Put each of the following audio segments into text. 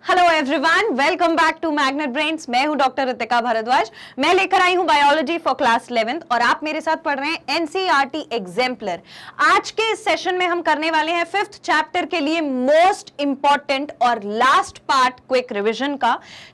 Hello everyone, welcome back to Magnet Brains. मैं हूं doctor Ritika Bhardwaj. मैं लेकर आई हूं बायोलॉजी फॉर क्लास 11th और आप मेरे साथ पढ़ रहे हैं एनसीईआरटी एग्जाम्पलर। आज के इस सेशन में हम करने वाले हैं 5th चैप्टर के लिए मोस्ट इंपॉर्टेंट और लास्ट पार्ट क्विक रिविजन का।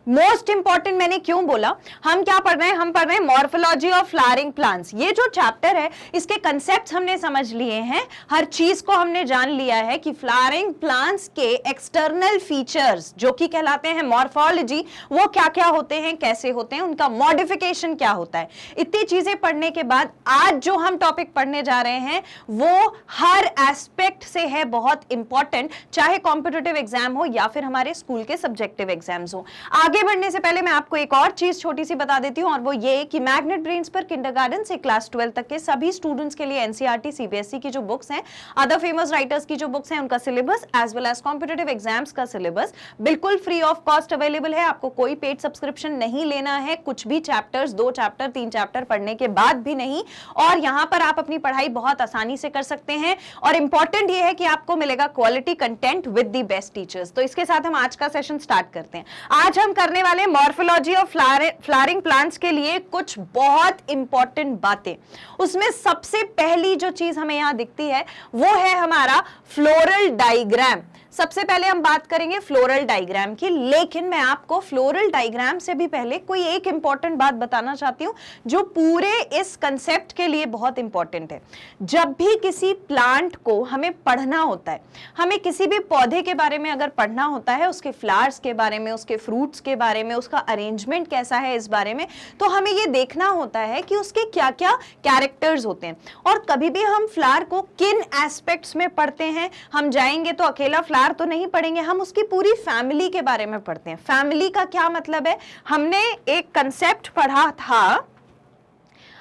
मोस्ट इंपॉर्टेंट मैंने क्यों बोला? हम क्या पढ़ रहे हैं? हम पढ़ रहे हैं मॉर्फोलॉजी ऑफ फ्लावरिंग प्लांट्स। ये जो चैप्टर है इसके कंसेप्ट हमने समझ लिए हैं, हर चीज को हमने जान लिया है कि फ्लावरिंग प्लांट्स के एक्सटर्नल फीचर्स जो कि कहलाते हैं मॉर्फोलॉजी, वो क्या क्या होते हैं, कैसे होते हैं, उनका मॉडिफिकेशन क्या होता है। इतनी चीजें पढ़ने के बाद आज जो हम टॉपिक पढ़ने जा रहे हैं वो हर एस्पेक्ट से है बहुत इंपॉर्टेंट, चाहे कॉम्पिटिटिव एग्जाम हो या फिर हमारे स्कूल के सब्जेक्टिव एग्जाम्स हो। आगे बढ़ने से पहले मैं आपको एक और चीज छोटी सी बता देती हूं और वो ये कि मैग्नेट ब्रेन्स पर किंडरगार्टन से क्लास 12 तक के सभी स्टूडेंट्स के लिए एनसीईआरटी सीबीएसई की जो बुक्स हैं, अदर फेमस राइटर्स की जो बुक्स हैं, उनका syllabus as well as competitive exams का सिलेबस बिल्कुल फ्री ऑफ कॉस्ट अवेलेबल है। आपको कोई पेड सब्सक्रिप्शन नहीं लेना है, कुछ भी चैप्टर्स, 2 चैप्टर 3 चैप्टर पढ़ने के बाद भी नहीं। और यहां पर आप अपनी पढ़ाई बहुत आसानी से कर सकते हैं और इंपॉर्टेंट ये है कि आपको मिलेगा quality content with the best teachers. तो इसके साथ हम आज का सेशन स्टार्ट करते हैं। आज हम करने वाले मॉर्फोलॉजी ऑफ फ्लावरिंग प्लांट्स के लिए कुछ बहुत इंपॉर्टेंट बातें। उसमें सबसे पहली जो चीज हमें यहां दिखती है वो है हमारा फ्लोरल डायग्राम। सबसे पहले हम बात करेंगे फ्लोरल डायग्राम की, लेकिन मैं आपको फ्लोरल डायग्राम से भी पहले कोई एक इंपॉर्टेंट बात बताना चाहती हूं जो पूरे इस कंसेप्ट के लिए बहुत इंपॉर्टेंट है। जब भी किसी प्लांट को हमें पढ़ना होता है, हमें किसी भी पौधे के बारे में अगर पढ़ना होता है, उसके फ्लावर्स के बारे में, उसके फ्रूट्स के बारे में, उसका अरेंजमेंट कैसा है इस बारे में, तो हमें ये देखना होता है कि उसके क्या क्या कैरेक्टर्स होते हैं। और कभी भी हम फ्लावर को किन एस्पेक्ट्स में पढ़ते हैं, हम जाएंगे तो अकेला फ्लावर तो नहीं पढ़ेंगे, हम उसकी पूरी फैमिली के बारे में पढ़ते हैं। फैमिली का क्या मतलब है? हमने एक कंसेप्ट पढ़ा था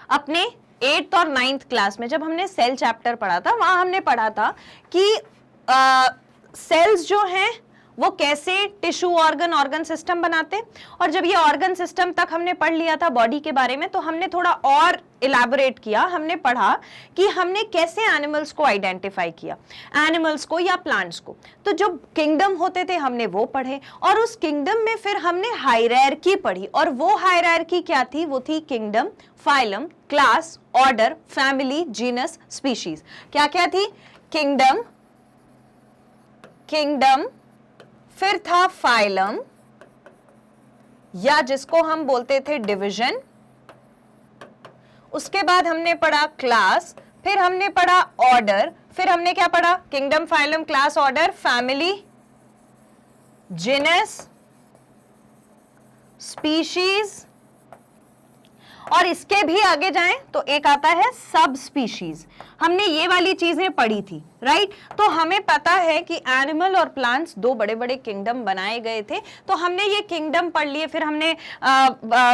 अपने 8th और 9th क्लास में, जब हमने सेल चैप्टर पढ़ा था। वहां हमने पढ़ा था कि सेल्स जो हैं वो कैसे टिश्यू ऑर्गन सिस्टम बनाते हैं। और जब ये ऑर्गन सिस्टम तक हमने पढ़ लिया था बॉडी के बारे में, तो हमने थोड़ा और इलैबोरेट किया। हमने पढ़ा कि हमने कैसे एनिमल्स को आइडेंटिफाई किया, एनिमल्स को या प्लांट्स को। तो जो किंगडम होते थे हमने वो पढ़े और उस किंगडम में फिर हमने हायरार्की पढ़ी। और वो हायरार्की क्या थी? वो थी kingdom, phylum, class, order, family, genus, species. क्या क्या थी? किंगडम, फिर था फाइलम या जिसको हम बोलते थे डिवीजन, उसके बाद हमने पढ़ा क्लास, फिर हमने पढ़ा ऑर्डर, फिर हमने क्या पढ़ा? Kingdom, phylum, class, order, family, genus, species, और इसके भी आगे जाएं तो एक आता है सब स्पीशीज। हमने ये वाली चीजें पढ़ी थी, राइट? तो हमें पता है कि एनिमल और प्लांट्स 2 बड़े बड़े किंगडम बनाए गए थे। तो हमने ये किंगडम पढ़ लिए। फिर हमने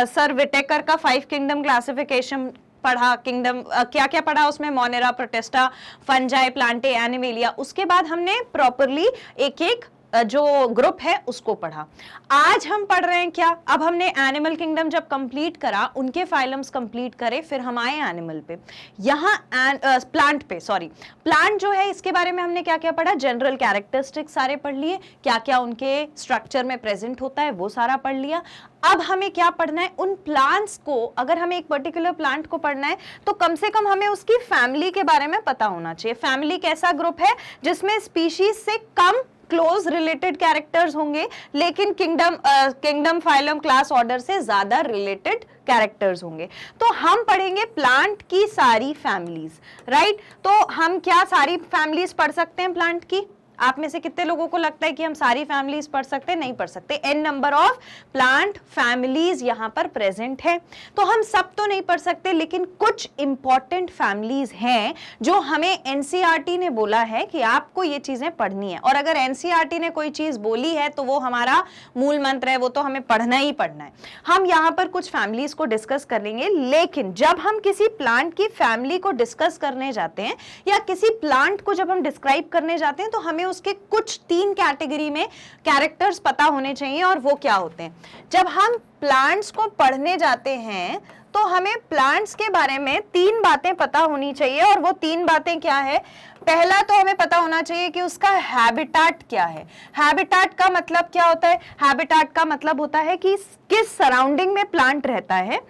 सर विटेकर का 5 किंगडम क्लासिफिकेशन पढ़ा। किंगडम क्या क्या पढ़ा उसमें? Monera, protista, fungi, Plantae, animalia. उसके बाद हमने प्रॉपरली एक एक जो ग्रुप है उसको पढ़ा। आज हम पढ़ रहे हैं क्या? अब हमने एनिमल किंगडम जब कंप्लीट करा, उनके फाइलम्स कंप्लीट करे, फिर हम आए एनिमल पे। यहाँ प्लांट पे, सॉरी, प्लांट जो है इसके बारे में हमने क्या क्या पढ़ा? जनरल कैरेक्टरिस्टिक्स सारे पढ़ लिए, क्या क्या उनके स्ट्रक्चर में प्रेजेंट होता है वो सारा पढ़ लिया। अब हमें क्या पढ़ना है? उन प्लांट्स को, अगर हमें एक पर्टिकुलर प्लांट को पढ़ना है तो कम से कम हमें उसकी फैमिली के बारे में पता होना चाहिए। फैमिली कैसा ग्रुप है जिसमें स्पीशीज से कम क्लोज रिलेटेड कैरेक्टर्स होंगे, लेकिन किंगडम, फाइलम, क्लास, ऑर्डर से ज्यादा रिलेटेड कैरेक्टर्स होंगे। तो हम पढ़ेंगे प्लांट की सारी फैमिलीज, राइट? तो हम क्या सारी फैमिलीज पढ़ सकते हैं प्लांट की? आप में से कितने लोगों को लगता है कि हम सारी फैमिलीज पढ़ सकते हैं? नहीं पढ़ सकते। n number of plant families यहां पर प्रेजेंट है, तो हम सब तो नहीं पढ़ सकते, लेकिन कुछ इंपॉर्टेंट फैमिलीज हैं जो हमें एनसीईआरटी ने बोला है कि आपको ये चीजें पढ़नी है। और अगर एनसीईआरटी ने कोई चीज बोली है तो वो हमारा मूल मंत्र है, वो तो हमें पढ़ना ही पढ़ना है। हम यहाँ पर कुछ फैमिलीज को डिस्कस कर लेंगे, लेकिन जब हम किसी प्लांट की फैमिली को डिस्कस करने जाते हैं या किसी प्लांट को जब हम डिस्क्राइब करने जाते हैं तो हमें उसके कुछ 3 कैटेगरी में कैरेक्टर्स पता होने चाहिए। और वो क्या होते हैं? जब हम प्लांट्स को पढ़ने जाते हैं तो हमें प्लांट्स के बारे में 3 बातें पता होनी चाहिए, और वो 3 बातें क्या है? पहला तो हमें पता होना चाहिए कि उसका हैबिटाट क्या है। हैबिटाट का मतलब क्या होता है? हैबिटाट का मतलब होता है कि किस सराउंडिंग में प्लांट रहता है।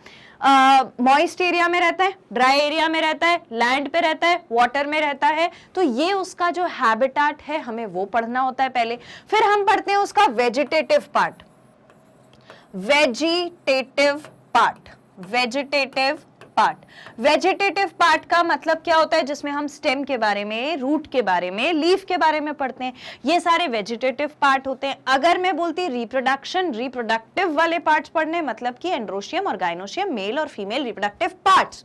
मॉइस्ट एरिया में रहता है, ड्राई एरिया में रहता है, लैंड पे रहता है, वाटर में रहता है, तो ये उसका जो हैबिटाट है हमें वो पढ़ना होता है पहले। फिर हम पढ़ते हैं उसका vegetative part. Vegetative part, vegetative part, vegetative part का मतलब क्या होता है? जिसमें हम स्टेम के बारे में, रूट के बारे में, लीफ के बारे में पढ़ते हैं, ये सारे वेजिटेटिव पार्ट होते हैं। अगर मैं बोलती रिप्रोडक्शन, रिप्रोडक्टिव वाले पार्ट्स पढ़ने, मतलब कि एंड्रोशियम और गाइनोशियम, मेल और फीमेल रिप्रोडक्टिव पार्ट्स,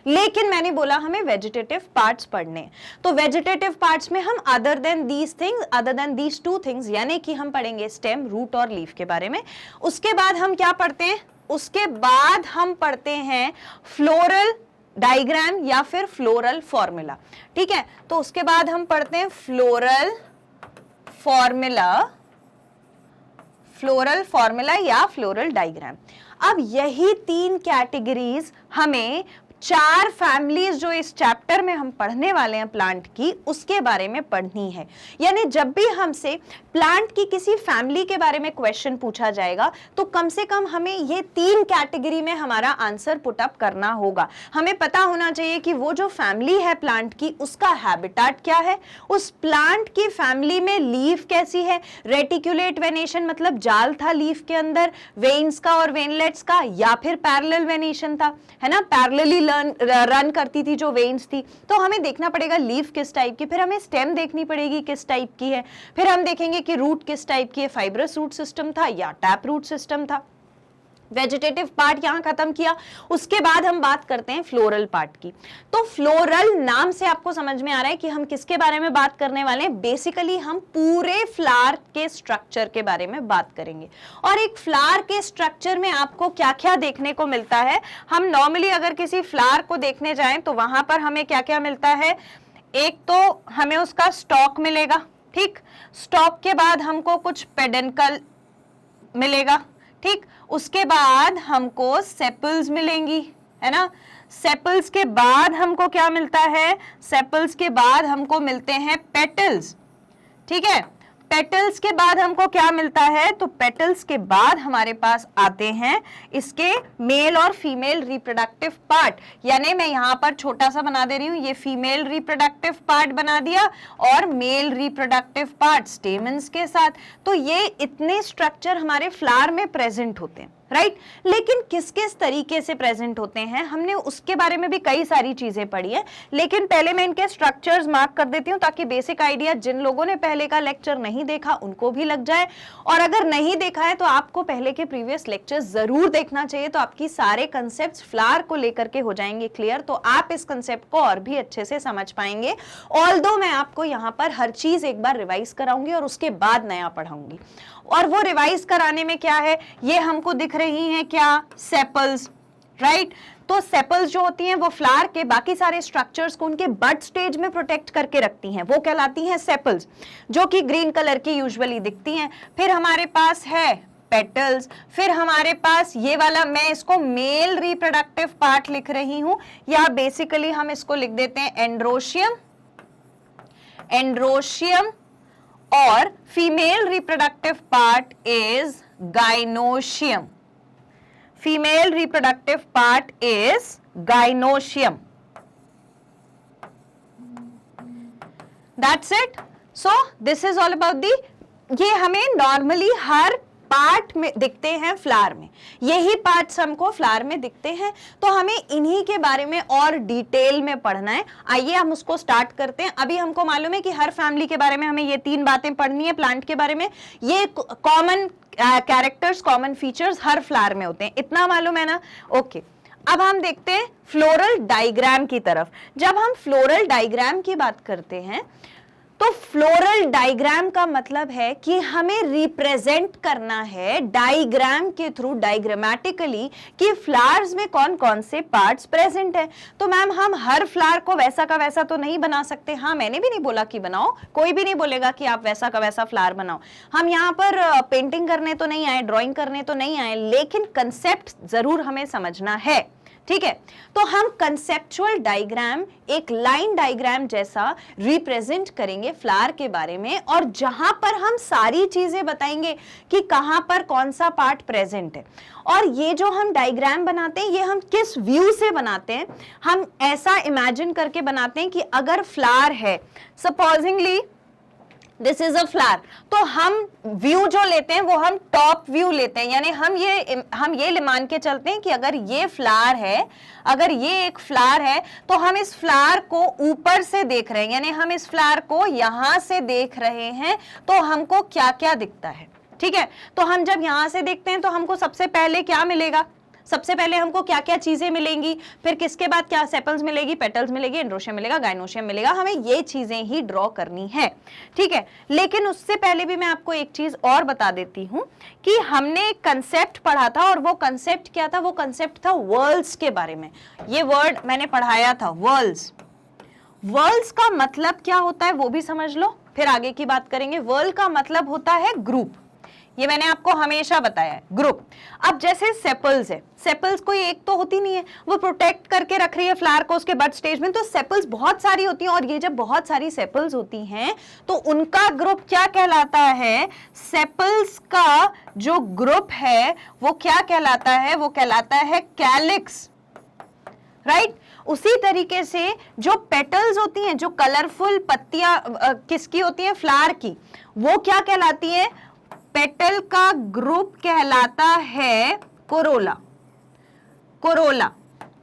लेकिन मैंने बोला हमें वेजिटेटिव पार्ट्स पढ़ने। तो वेजिटेटिव पार्ट्स में हम other than these things, other than these 2 things, यानी कि हम पढ़ेंगे स्टेम, रूट और लीफ के बारे में। उसके बाद हम क्या पढ़ते हैं? उसके बाद हम पढ़ते हैं फ्लोरल डायग्राम या फिर फ्लोरल फॉर्मूला। ठीक है, तो उसके बाद हम पढ़ते हैं फ्लोरल फॉर्मूला, फ्लोरल फॉर्मूला या फ्लोरल डायग्राम। अब यही 3 कैटेगरीज हमें 4 फैमिलीज जो इस चैप्टर में हम पढ़ने वाले हैं प्लांट की, उसके बारे में पढ़नी है। यानी जब भी हमसे प्लांट की किसी फैमिली के बारे में क्वेश्चन पूछा जाएगा तो कम से कम हमें ये 3 कैटेगरी में हमारा आंसर पुट अप करना होगा। हमें पता होना चाहिए कि वो जो फैमिली है प्लांट की, उसका हैबिटाट क्या है, उस प्लांट की फैमिली में लीफ कैसी है, रेटिकुलेट वेनेशन मतलब जाल था लीफ के अंदर, वेन्स का और वेनलेट्स का, या फिर पैरेलल वेनेशन था, है ना, पैरेलली रन करती थी जो वेन्स थी। तो हमें देखना पड़ेगा लीफ किस टाइप की, फिर हमें स्टेम देखनी पड़ेगी किस टाइप की है, फिर हम देखेंगे कि रूट किस टाइप की है, फाइब्रस रूट सिस्टम था या टैप रूट सिस्टम था। वेजिटेटिव पार्ट यहां खत्म किया। उसके बाद हम बात करते हैं फ्लोरल पार्ट की। तो फ्लोरल नाम से आपको समझ में आ रहा है कि हम किसके बारे में बात करने वाले हैं। बेसिकली हम पूरे फ्लावर के स्ट्रक्चर के बारे में बात करेंगे। और एक फ्लावर के स्ट्रक्चर में आपको क्या क्या देखने को मिलता है, हम नॉर्मली अगर किसी फ्लावर को देखने जाएं तो वहां पर हमें क्या क्या मिलता है। एक तो हमें उसका स्टॉक मिलेगा, ठीक, स्टॉक के बाद हमको कुछ पेडनकल मिलेगा, ठीक, उसके बाद हमको सेपल्स मिलेंगी, है ना, सेपल्स के बाद हमको क्या मिलता है, सेपल्स के बाद हमको मिलते हैं पेटल्स, ठीक है, पेटल्स के बाद हमको क्या मिलता है, तो पेटल्स के बाद हमारे पास आते हैं इसके मेल और फीमेल रिप्रोडक्टिव पार्ट। यानी मैं यहां पर छोटा सा बना दे रही हूं, ये फीमेल रिप्रोडक्टिव पार्ट बना दिया और मेल रिप्रोडक्टिव पार्ट स्टेमन्स के साथ। तो ये इतने स्ट्रक्चर हमारे फ्लावर में प्रेजेंट होते हैं, राइट। लेकिन किस किस तरीके से प्रेजेंट होते हैं हमने उसके बारे में भी कई सारी चीजें पढ़ी है, लेकिन पहले मैं इनके स्ट्रक्चर्स मार्क कर देती हूं ताकि बेसिक आइडिया जिन लोगों ने पहले का लेक्चर नहीं देखा उनको भी लग जाए, और अगर नहीं देखा है तो आपको पहले के प्रीवियस लेक्चर्स जरूर देखना चाहिए, तो आपकी सारे कंसेप्ट फ्लावर को लेकर के हो जाएंगे क्लियर, तो आप इस कंसेप्ट को और भी अच्छे से समझ पाएंगे। ऑल्दो मैं आपको यहाँ पर हर चीज एक बार रिवाइज कराऊंगी और उसके बाद नया पढ़ाऊंगी। और वो रिवाइज कराने में क्या है, ये हमको दिख रही हैं क्या, सेपल्स, राइट। तो सेपल्स जो होती हैं वो फ्लावर के बाकी सारे स्ट्रक्चर्स को उनके बड स्टेज में प्रोटेक्ट करके रखती हैं, वो कहलाती हैं सेपल्स, जो कि ग्रीन कलर की यूजुअली दिखती हैं। फिर हमारे पास है पेटल्स, फिर हमारे पास ये वाला, मैं इसको मेल रिप्रोडक्टिव पार्ट लिख रही हूं, या बेसिकली हम इसको लिख देते हैं एंड्रोशियम, एंड्रोशियम, और female reproductive part is gynoecium, female reproductive part is gynoecium. That's it. So this is all about दी, ये हमें नॉर्मली हर पार्ट में दिखते हैं फ्लावर में, यही पार्ट्स हमको फ्लावर में दिखते हैं, तो हमें इन्हीं के बारे में और डिटेल में पढ़ना है। आइए हम उसको स्टार्ट करते हैं। अभी हमको मालूम है कि हर फैमिली के बारे में हमें ये 3 बातें पढ़नी है, प्लांट के बारे में ये कॉमन कैरेक्टर्स, कॉमन फीचर्स हर फ्लावर में होते हैं, इतना मालूम है ना, ओके। अब हम देखते हैं फ्लोरल डायग्राम की तरफ। जब हम फ्लोरल डायग्राम की बात करते हैं तो फ्लोरल डायग्राम का मतलब है कि हमें रिप्रेजेंट करना है डायग्राम के थ्रू, डायग्रामेटिकली, कि फ्लावर्स में कौन कौन से पार्ट्स प्रेजेंट है। तो मैम हम हर फ्लावर को वैसा का वैसा तो नहीं बना सकते, हाँ मैंने भी नहीं बोला कि बनाओ, कोई भी नहीं बोलेगा कि आप वैसा का वैसा फ्लावर बनाओ। हम यहाँ पर पेंटिंग करने तो नहीं आए, ड्राइंग करने तो नहीं आए, लेकिन कंसेप्ट जरूर हमें समझना है, ठीक है, तो हम कंसेप्चुअल डायग्राम एक लाइन डायग्राम जैसा रिप्रेजेंट करेंगे फ्लावर के बारे में, और जहां पर हम सारी चीजें बताएंगे कि कहां पर कौन सा पार्ट प्रेजेंट है। और ये जो हम डायग्राम बनाते हैं ये हम किस व्यू से बनाते हैं, हम ऐसा इमेजिन करके बनाते हैं कि अगर फ्लावर है, supposedly this is a flower, तो हम व्यू जो लेते हैं वो हम टॉप व्यू लेते हैं, यानी हम ये मान के चलते हैं कि अगर ये फ्लावर है, अगर ये एक फ्लावर है तो हम इस फ्लावर को ऊपर से देख रहे हैं, यानी हम इस फ्लावर को यहां से देख रहे हैं, तो हमको क्या क्या दिखता है। ठीक है, तो हम जब यहां से देखते हैं तो हमको सबसे पहले क्या मिलेगा, सबसे पहले हमको क्या क्या चीजें मिलेंगी, फिर किसके बाद क्या, सेपल्स मिलेगी, पेटल्स मिलेगी, एंड्रोशियम मिलेगा, गायनोशियम मिलेगा, हमें ये चीजें ही ड्रॉ करनी है। ठीक है, लेकिन उससे पहले भी मैं आपको एक चीज और बता देती हूं कि हमने एक कंसेप्ट पढ़ा था, और वो कंसेप्ट क्या था, वो कंसेप्ट था वर्ल्ड्स के बारे में। ये वर्ड मैंने पढ़ाया था, वर्ल्ड्स। वर्ल्ड्स का मतलब क्या होता है वो भी समझ लो, फिर आगे की बात करेंगे। वर्ल्ड का मतलब होता है ग्रुप, ये मैंने आपको हमेशा बताया है, ग्रुप। अब जैसे सेपल्स है, सेपल्स कोई एक तो होती नहीं है, वो प्रोटेक्ट करके रख रही है फ्लावर को उसके बड स्टेज में, तो सेपल्स बहुत सारी होती हैं, और ये जब बहुत सारी सेपल्स होती हैं तो उनका ग्रुप क्या कहलाता है, सेपल्स का जो ग्रुप है वो क्या कहलाता है, वो कहलाता है कैलिक्स, राइट। उसी तरीके से जो पेटल्स होती हैं, जो कलरफुल पत्तियां किसकी होती हैं, फ्लावर की, वो क्या कहलाती है, पेटल का ग्रुप कहलाता है कोरोला, कोरोला।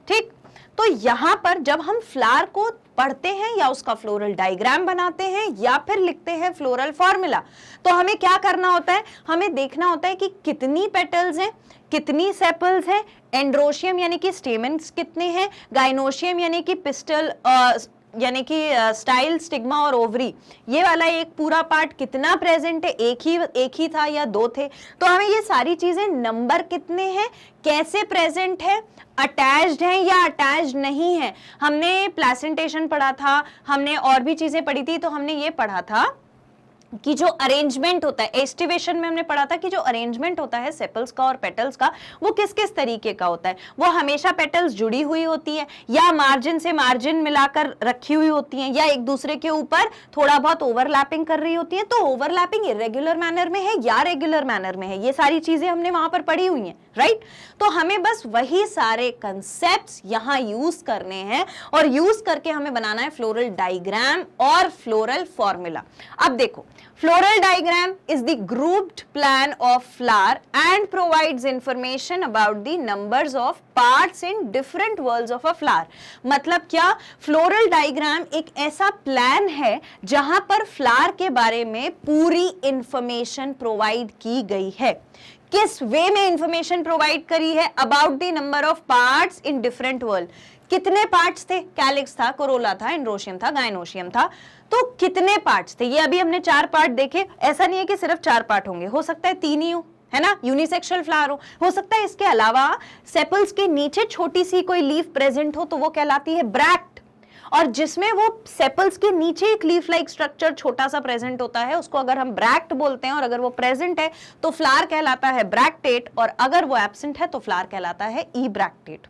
ठीक, तो यहां पर जब हम फ्लावर को पढ़ते हैं या उसका फ्लोरल डायग्राम बनाते हैं या फिर लिखते हैं फ्लोरल फॉर्मूला, तो हमें क्या करना होता है, हमें देखना होता है कि कितनी पेटल्स हैं, कितनी सेपल्स हैं, एंड्रोशियम यानी कि स्टेमन्स कितने हैं, गाइनोशियम यानी कि पिस्टल यानी कि स्टाइल, स्टिग्मा और ओवरी, ये वाला एक पूरा पार्ट कितना प्रेजेंट है, एक ही था या दो थे, तो हमें ये सारी चीजें, नंबर कितने हैं, कैसे प्रेजेंट है, अटैच्ड है या अटैच्ड नहीं है। हमने प्लेसेंटेशन पढ़ा था, हमने और भी चीजें पढ़ी थी, तो हमने ये पढ़ा था कि जो अरेंजमेंट होता है, एस्टिवेशन में हमने पढ़ा था कि जो अरेंजमेंट होता है सेपल्स का और पेटल्स का, वो किस किस तरीके का होता है। वो हमेशा पेटल्स जुड़ी हुई होती है, या मार्जिन से मार्जिन मिलाकर रखी हुई होती हैं, या एक दूसरे के ऊपर थोड़ा बहुत ओवरलैपिंग कर रही होती है। तो ओवरलैपिंग इरेगुलर मैनर में है या रेगुलर मैनर में है, ये सारी चीजें हमने वहां पर पढ़ी हुई हैं, राइट। तो हमें बस वही सारे कंसेप्ट्स यहां यूज करने हैं, और यूज करके हमें बनाना है फ्लोरल डायग्राम और फ्लोरल फॉर्मूला। अब देखो, floral diagram is the grouped plan of flower and provides information about the numbers of parts in different whorls of a flower। मतलब क्या, floral diagram एक ऐसा प्लान है जहां पर फ्लावर के बारे में पूरी इंफॉर्मेशन प्रोवाइड की गई है। किस वे में इंफॉर्मेशन प्रोवाइड करी है, about the number of parts in different world. कितने पार्ट्स थे, कैलिक्स था, कोरोला था, एंड्रोशियम था, गायनोशियम था, तो कितने पार्ट्स थे। ये अभी हमने 4 पार्ट देखे, ऐसा नहीं है कि सिर्फ 4 पार्ट होंगे, हो सकता है 3 ही हो, है ना, यूनिसेक्सुअल फ्लावर हो सकता है इसके अलावा सेपल्स के नीचे छोटी सी कोई लीफ प्रेजेंट हो, तो वो कहलाती है ब्रैक्ट, और जिसमें वो सेपल्स के नीचे एक लीफ लाइक स्ट्रक्चर छोटा सा प्रेजेंट होता है, उसको अगर हम ब्रैक्ट बोलते हैं, और अगर वो प्रेजेंट है तो फ्लावर कहलाता है ब्रैक्टेट, और अगर वो एब्सेंट है तो फ्लावर कहलाता है ई ब्रैक्टेट।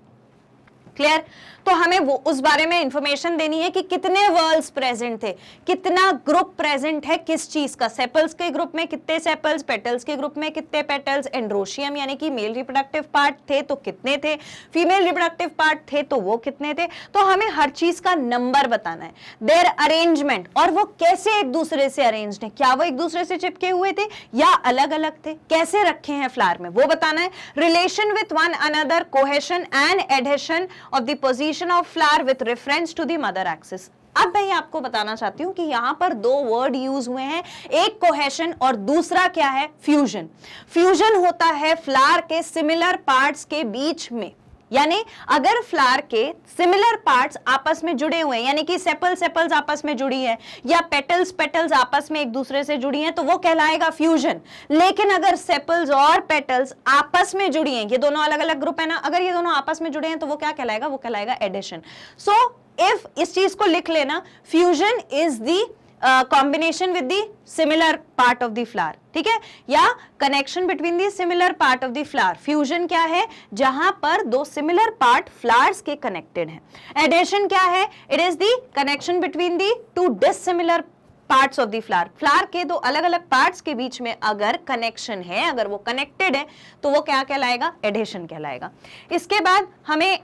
क्लियर। तो हमें वो उस बारे में इंफॉर्मेशन देनी है कि कितने वर्ल्स प्रेजेंट थे, कितना ग्रुप प्रेजेंट है किस चीज का, सेपल्स के ग्रुप में कितने सेपल्स, पेटल्स के ग्रुप में कितने पेटल्स, एंड्रोशियम यानी कि मेल रिप्रोडक्टिव पार्ट थे तो कितने थे, फीमेल रिप्रोडक्टिव पार्ट थे तो वो कितने थे। तो हमें हर चीज का नंबर बताना है, देयर अरेंजमेंट, और वो कैसे एक दूसरे से अरेंज्ड है, क्या वो एक दूसरे से चिपके हुए थे या अलग अलग थे, कैसे रखे हैं फ्लावर में, वो बताना है। Relation with one another, cohesion and adhesion of the position of flower with reference to the mother axis. अब मैं आपको बताना चाहती हूं कि यहां पर 2 वर्ड यूज हुए हैं, एक कोहेशन और दूसरा क्या है, फ्यूजन। फ्यूजन होता है फ्लावर के सिमिलर पार्ट्स के बीच में, यानी अगर फ्लावर के सिमिलर पार्ट्स आपस में जुड़े हुए हैं, यानी कि सेपल्स आपस में जुड़ी है, या पेटल्स आपस में एक दूसरे से जुड़ी हैं, तो वो कहलाएगा फ्यूजन। लेकिन अगर सेपल्स और पेटल्स आपस में जुड़ी हैं, ये दोनों अलग अलग ग्रुप है ना, अगर ये दोनों आपस में जुड़े हैं तो वो क्या कहलाएगा, वो कहलाएगा एडिशन। सो इफ इस चीज को लिख लेना, fusion is the combination with the similar part of the flower, ठीक है, या connection between the similar part of the flower. Fusion क्या है, जहां पर दो सिमिलर पार्ट फ्लावर्स के कनेक्टेड हैं। एडेशन क्या है, it is the connection between the two dissimilar parts of the flower. Flower के दो अलग अलग पार्ट्स के बीच में अगर कनेक्शन है, अगर वो कनेक्टेड है, तो वो क्या कहलाएगा, एडेशन कहलाएगा। इसके बाद हमें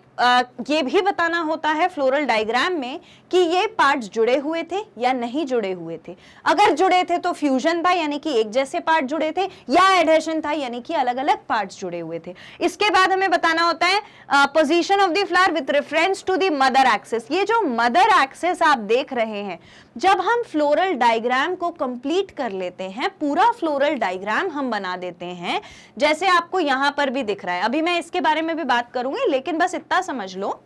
ये भी बताना होता है फ्लोरल डायग्राम में कि ये पार्ट्स जुड़े हुए थे या नहीं जुड़े हुए थे। अगर जुड़े थे तो फ्यूजन था, यानी कि एक जैसे पार्ट जुड़े थे, या एडेशन था, यानी कि अलग अलग पार्ट्स जुड़े हुए थे। इसके बाद हमें बताना होता है position of the flower with reference to the mother axis. ये जो मदर एक्सिस आप देख रहे हैं, जब हम फ्लोरल डायग्राम को कंप्लीट कर लेते हैं, पूरा फ्लोरल डायग्राम हम बना देते हैं, जैसे आपको यहां पर भी दिख रहा है। अभी मैं इसके बारे में भी बात करूंगी, लेकिन बस इतना समझ लो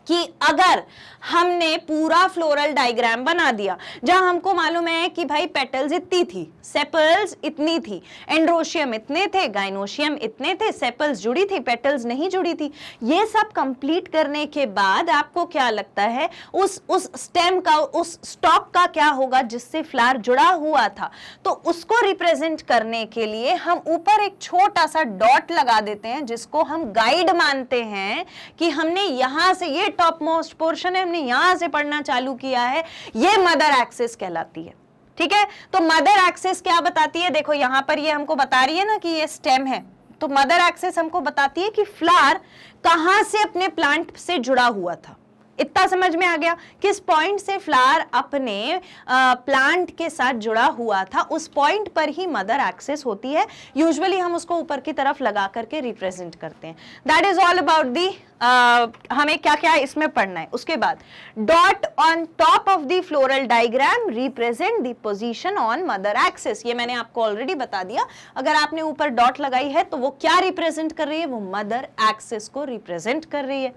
कि अगर हमने पूरा फ्लोरल डायग्राम बना दिया, जहां हमको मालूम है कि भाई पेटल्स इतनी थी, सेपल्स इतनी थी, एंड्रोशियम इतने थे, गाइनोशियम इतने थे, सेपल्स जुड़ी थी, पेटल्स नहीं जुड़ी थी, ये सब कंप्लीट करने के बाद आपको क्या लगता है उस स्टेम का, उस स्टॉक का क्या होगा जिससे फ्लावर जुड़ा हुआ था। तो उसको रिप्रेजेंट करने के लिए हम ऊपर एक छोटा सा डॉट लगा देते हैं, जिसको हम गाइड मानते हैं कि हमने यहां से, ये टॉप मोस्ट पोर्शन है, हमने यहां से पढ़ना चालू किया है, ये मदर एक्सिस कहलाती है। ठीक है, तो मदर एक्सिस क्या बताती है, देखो यहां पर ये हमको बता रही है ना कि ये स्टेम है, तो मदर एक्सिस हमको बताती है कि फ्लावर कहां से अपने प्लांट से जुड़ा हुआ था। इतना समझ में आ गया, किस पॉइंट से फ्लावर अपने प्लांट के साथ जुड़ा हुआ था, उस पॉइंट पर ही मदर एक्सिस होती है। यूजुअली हम उसको ऊपर की तरफ लगा करके रिप्रेजेंट करते हैं। दैट इज ऑल अबाउट दी हमें क्या क्या इसमें पढ़ना है। उसके बाद dot on top of the floral diagram represent the position on mother axis. ये मैंने आपको ऑलरेडी बता दिया। अगर आपने ऊपर डॉट लगाई है तो वो क्या रिप्रेजेंट कर रही है, वो मदर एक्सिस को रिप्रेजेंट कर रही है।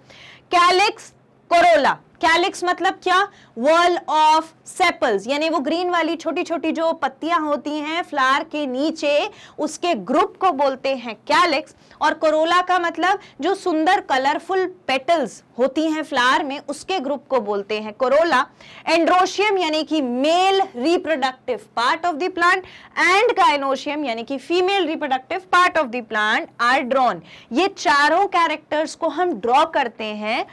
कैलिक्स, कोरोला, कैलिक्स मतलब क्या, वॉल ऑफ सेपल्स, यानी वो ग्रीन वाली छोटी छोटी जो पत्तियां होती हैं फ्लावर के नीचे, उसके ग्रुप को बोलते हैं कैलिक्स। और कोरोला का मतलब जो सुंदर कलरफुल पेटल्स होती हैं फ्लावर में, उसके ग्रुप को बोलते हैं कोरोला। एंड्रोशियम यानी कि male reproductive part of the plant, and gynoecium यानी कि female reproductive part of the plant are drawn. ये चारों कैरेक्टर्स को हम ड्रॉ करते हैं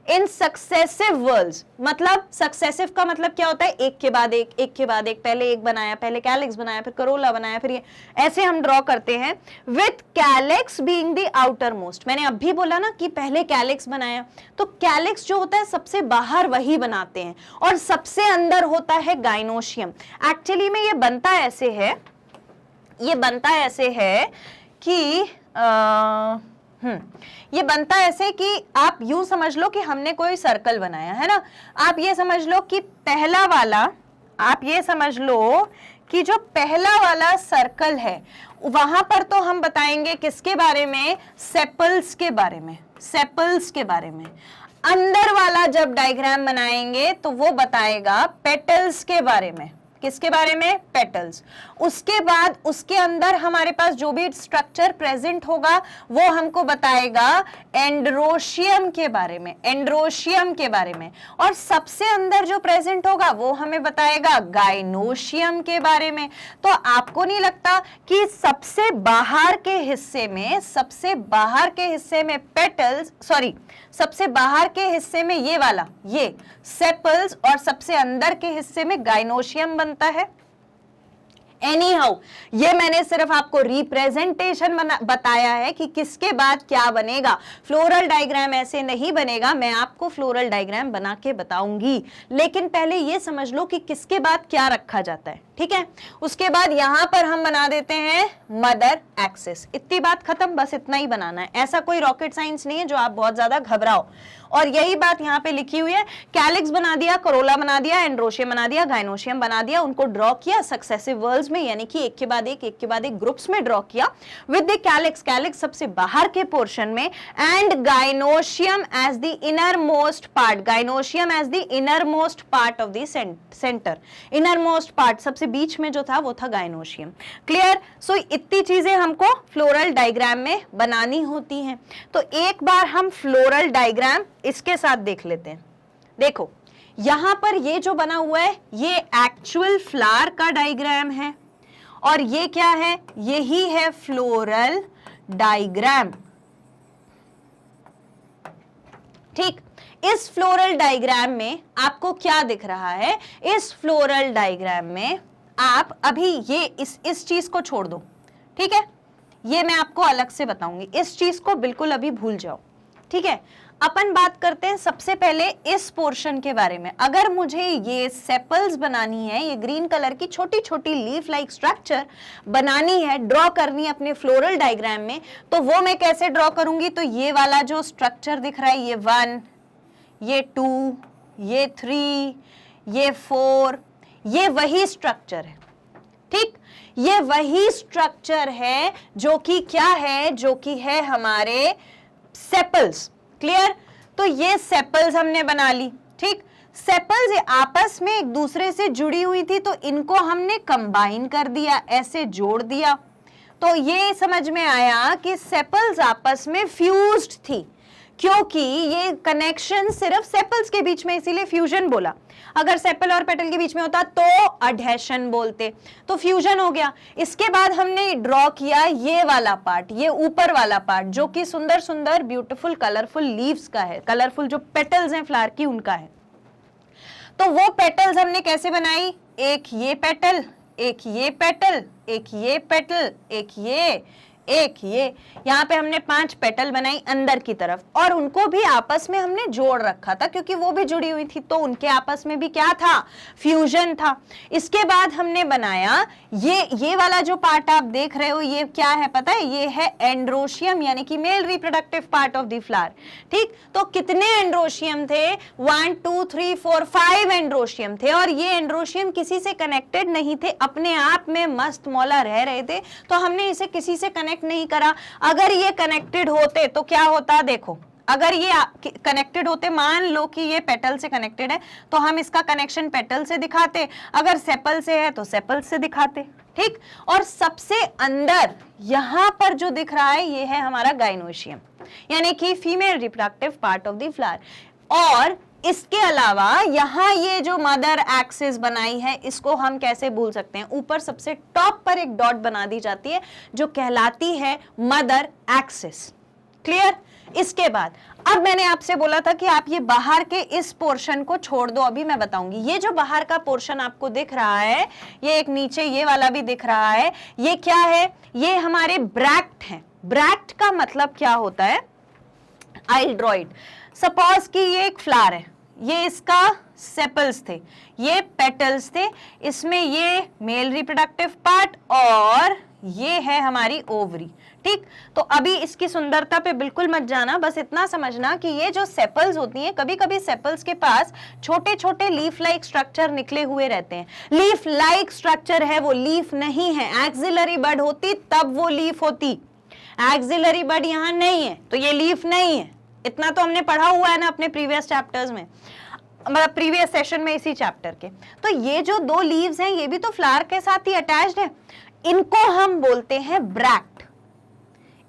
इन सक्सेसिव वर्ल्स। मतलब सक्सेसिव का मतलब क्या होता है, एक के बाद एक, एक के बाद एक, पहले एक बनाया, पहले कैलिक्स बनाया, फिर करोला बनाया, फिर ये, ऐसे हम ड्रॉ करते हैं। With calyx being the outer most. मैंने अब भी बोला ना कि पहले कैलिक्स बनाया, तो कैलिक्स जो होता है सबसे बाहर वही बनाते हैं, और सबसे अंदर होता है गाइनोशियम। एक्चुअली में ये बनता ऐसे है, ये बनता ऐसे है कि ये बनता ऐसे कि आप यूं समझ लो कि हमने कोई सर्कल बनाया है ना। आप ये समझ लो कि पहला वाला, आप ये समझ लो कि जो पहला वाला सर्कल है, वहां पर तो हम बताएंगे किसके बारे में, सेपल्स के बारे में, सेपल्स के बारे में। अंदर वाला जब डायग्राम बनाएंगे तो वो बताएगा पेटल्स के बारे में। किसके बारे में, पेटल्स। उसके बाद उसके अंदर हमारे पास जो भी स्ट्रक्चर प्रेजेंट होगा वो हमको बताएगा एंड्रोशियम के बारे में, एंड्रोशियम के बारे में। और सबसे अंदर जो प्रेजेंट होगा वो हमें बताएगा गाइनोशियम के बारे में। तो आपको नहीं लगता कि सबसे बाहर के हिस्से में, सबसे बाहर के हिस्से में पेटल्स, सॉरी सबसे बाहर के हिस्से में ये वाला, ये सेपल्स, और सबसे अंदर के हिस्से में गाइनोशियम बनता है। एनीहाउ, ये मैंने सिर्फ आपको रिप्रेजेंटेशन बताया है कि किसके बाद क्या बनेगा। फ्लोरल डायग्राम ऐसे नहीं बनेगा, मैं आपको फ्लोरल डायग्राम बना के बताऊंगी, लेकिन पहले ये समझ लो कि किसके बाद क्या रखा जाता है। ठीक है, उसके बाद यहां पर हम बना देते हैं मदर एक्सिस। इतनी बात खत्म, बस इतना ही बनाना है। ऐसा कोई रॉकेट साइंस नहीं है जो आप बहुत ज्यादा घबराओ। और यही बात यहाँ पे लिखी हुई है, कैलिक्स बना दिया, कोरोला बना दिया, एंड्रोशियम बना दिया, गाइनोशियम बना दिया, उनको ड्रॉ किया सक्सेसिव वर्ल्स में, यानी कि एक के बाद एक के बाद एक ग्रुप्स में ड्रॉ किया। विद द कैलिक्स, कैलिक्स सबसे बाहर के पोर्शन में, and gynoecium as the inner most part, gynoecium as the inner most part of the centre. Inner most part सबसे बीच में जो था वो था गाइनोशियम। क्लियर? सो इतनी चीजें हमको फ्लोरल डायग्राम में बनानी होती हैं। तो एक बार हम फ्लोरल डायग्राम इसके साथ देख लेते हैं। देखो, यहां पर ये जो बना हुआ है ये एक्चुअल फ्लावर का डायग्राम है और ये क्या है, यही है फ्लोरल डायग्राम। ठीक, इस फ्लोरल डायग्राम में आपको क्या दिख रहा है, इस फ्लोरल डायग्राम में आप अभी ये इस चीज को छोड़ दो, ठीक है, ये मैं आपको अलग से बताऊंगी, इस चीज को बिल्कुल अभी भूल जाओ, ठीक है। अपन बात करते हैं सबसे पहले इस पोर्शन के बारे में। अगर मुझे ये सेपल्स बनानी है, ये ग्रीन कलर की छोटी छोटी लीफ लाइक स्ट्रक्चर बनानी है, ड्रॉ करनी है अपने फ्लोरल डायग्राम में, तो वो मैं कैसे ड्रॉ करूंगी, तो ये वाला जो स्ट्रक्चर दिख रहा है, ये 1, ये 2, ये 3, ये 4, ये वही स्ट्रक्चर है। ठीक, ये वही स्ट्रक्चर है जो कि क्या है, जो कि है हमारे सेपल्स। क्लियर, तो ये सेपल्स हमने बना ली। ठीक, सेपल्स ये आपस में एक दूसरे से जुड़ी हुई थी तो इनको हमने कंबाइन कर दिया, ऐसे जोड़ दिया, तो ये समझ में आया कि सेपल्स आपस में फ्यूज्ड थी, क्योंकि ये कनेक्शन सिर्फ सेपल्स के बीच में, इसीलिए फ्यूजन बोला। अगर सेपल और पेटल के बीच में होता तो अडहेशन बोलते, तो फ्यूजन हो गया। इसके बाद हमने ड्रॉ किया ये वाला पार्ट, ये ऊपर वाला पार्ट जो कि सुंदर सुंदर ब्यूटीफुल कलरफुल लीव्स का है, कलरफुल जो पेटल्स हैं फ्लावर की उनका है। तो वो पेटल्स हमने कैसे बनाई, एक ये पेटल, एक ये पेटल, एक ये पेटल, एक ये, यहाँ पे हमने 5 पेटल बनाई अंदर की तरफ, और उनको भी आपस में हमने जोड़ रखा था क्योंकि वो भी जुड़ी हुई थी, तो उनके आपस में भी क्या था, फ्यूजन था। इसके बाद हमने बनाया ये वाला जो पार्ट आप देख रहे हो, ये क्या है पता है, ये है एंड्रोशियम, यानी कि male reproductive part of the flower. ठीक, तो कितने एंड्रोशियम थे, 1 2 3 4 5 एंड्रोशियम थे, और ये एंड्रोशियम किसी से कनेक्टेड नहीं थे, अपने आप में मस्त मौला रह रहे थे, तो हमने इसे किसी से कनेक्ट नहीं करा। अगर ये कनेक्टेड होते तो क्या होता, देखो, अगर ये कनेक्टेड होते, मान लो कि ये पेटल से कनेक्टेड है तो हम इसका कनेक्शन पेटल से दिखाते, अगर सेपल से है तो सेपल से दिखाते। ठीक, और सबसे अंदर यहां पर जो दिख रहा है ये है हमारा गाइनोशियम, यानी कि female reproductive part of the flower. और इसके अलावा यहाँ ये जो मदर एक्सिस बनाई है, इसको हम कैसे भूल सकते हैं, ऊपर सबसे टॉप पर एक डॉट बना दी जाती है जो कहलाती है मदर एक्सिस। क्लियर, इसके बाद अब मैंने आपसे बोला था कि आप ये बाहर के इस पोर्शन को छोड़ दो, अभी मैं बताऊंगी। ये जो बाहर का पोर्शन आपको दिख रहा है, ये एक नीचे ये वाला भी दिख रहा है, ये क्या है, ये हमारे ब्रैक्ट हैं। ब्रैक्ट का मतलब क्या होता है, आई ड्रॉ इट। सपोज कि ये एक फ्लावर है, ये इसका सेपल्स थे, ये पेटल्स थे, इसमें ये मेल रिप्रोडक्टिव पार्ट और ये है हमारी ओवरी। ठीक, तो अभी इसकी सुंदरता पे बिल्कुल मत जाना, बस इतना समझना कि ये जो सेपल्स होती हैं, कभी कभी सेपल्स के पास छोटे छोटे लीफ लाइक स्ट्रक्चर निकले हुए रहते हैं। लीफ लाइक स्ट्रक्चर है, वो लीफ नहीं है। एक्सिलरी बड होती तब वो लीफ होती, एक्सिलरी बड यहाँ नहीं है तो ये लीफ नहीं है। इतना तो हमने पढ़ा हुआ है ना अपने प्रीवियस चैप्टर्स में, मतलब प्रीवियस सेशन में इसी चैप्टर के। तो ये जो 2 लीव्स हैं ये भी तो फ्लावर के साथ ही अटैच्ड है, इनको हम बोलते हैं ब्रैक्ट,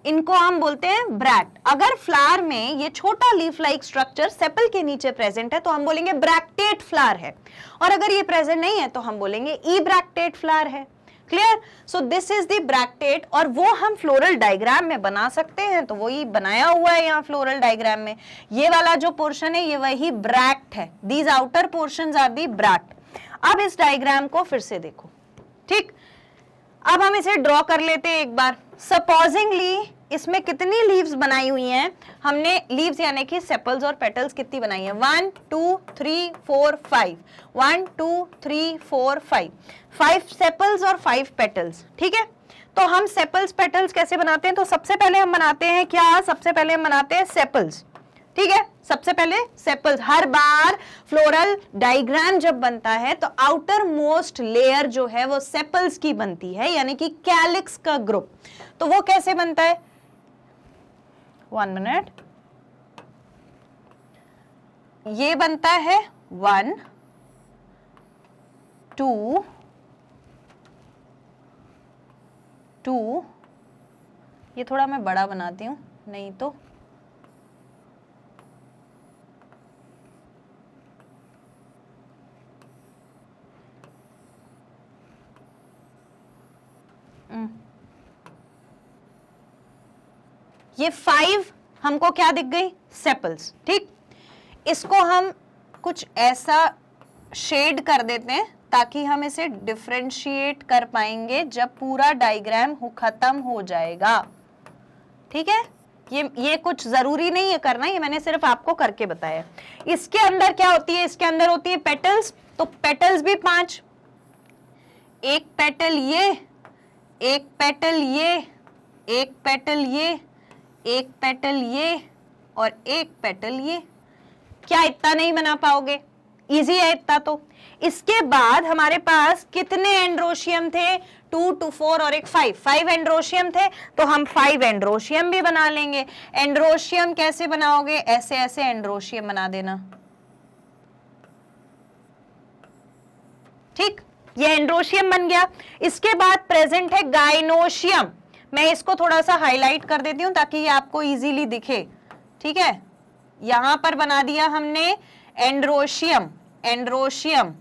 इनको हम बोलते हैं ब्रैक्ट। अगर फ्लावर में ये छोटा लीफ लाइक स्ट्रक्चर सेपल के नीचे प्रेजेंट है तो हम बोलेंगे ब्रैक्टेट फ्लावर है, और अगर ये प्रेजेंट नहीं है तो हम बोलेंगे ई ब्रैक्टेट फ्लावर है। Clear, so this is the bracteate, और वो हम फ्लोरल डायग्राम में बना सकते हैं, तो वही बनाया हुआ है यहाँ फ्लोरल डायग्राम में। ये वाला जो पोर्शन है ये वही ब्रैक्ट है, these outer portions are the bract. अब इस डायग्राम को फिर से देखो। ठीक, अब हम इसे ड्रॉ कर लेते हैं एक बार। सपोजिंगली इसमें कितनी लीव्स बनाई हुई हैं हमने, लीव्स यानी कि सेपल्स और पेटल्स कितनी बनाई है, 1 2 3 4 5, 1 2 3 4 5, 5 सेपल्स और 5 पेटल्स। ठीक है, तो हम सेपल्स पेटल्स कैसे बनाते हैं, तो सबसे पहले हम बनाते हैं क्या, सबसे पहले हम बनाते हैं सेपल्स। ठीक है, सबसे पहले सेपल्स। हर बार फ्लोरल डायग्राम जब बनता है तो आउटर मोस्ट लेयर जो है वो सेपल्स की बनती है, यानी कि कैलिक्स का ग्रुप। तो वो कैसे बनता है, 1 मिनट, ये बनता है 1 2 2, ये थोड़ा मैं बड़ा बनाती हूं नहीं तो, ये 5 हमको क्या दिख गई, सेपल्स, ठीक। इसको हम कुछ ऐसा शेड कर देते हैं ताकि हम इसे डिफरेंशिएट कर पाएंगे जब पूरा डायग्राम खत्म हो जाएगा, ठीक है। ये कुछ जरूरी नहीं है करना, ये मैंने सिर्फ आपको करके बताया। इसके अंदर क्या होती है, इसके अंदर होती है पेटल्स, तो पेटल्स भी 5, एक पेटल ये, एक पेटल ये, एक पेटल ये, एक पेटल ये और एक पेटल ये। क्या इतना नहीं बना पाओगे, इजी है इतना। तो इसके बाद हमारे पास कितने एंड्रोशियम थे, 2 to 4 और एक 5 एंड्रोशियम थे, तो हम 5 एंड्रोशियम भी बना लेंगे। एंड्रोशियम कैसे बनाओगे, ऐसे ऐसे एंड्रोशियम बना देना, ठीक, ये एंड्रोशियम बन गया। इसके बाद प्रेजेंट है गाइनोशियम, मैं इसको थोड़ा सा हाईलाइट कर देती हूं ताकि ये आपको इजीली दिखे, ठीक है। यहां पर बना दिया हमने एंड्रोशियम, एंड्रोशियम।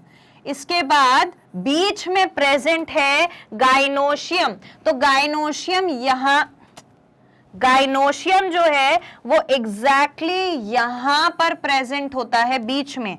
इसके बाद बीच में प्रेजेंट है गाइनोशियम, तो गाइनोशियम यहां, गाइनोशियम जो है वो एग्जैक्टली यहां पर प्रेजेंट होता है, बीच में।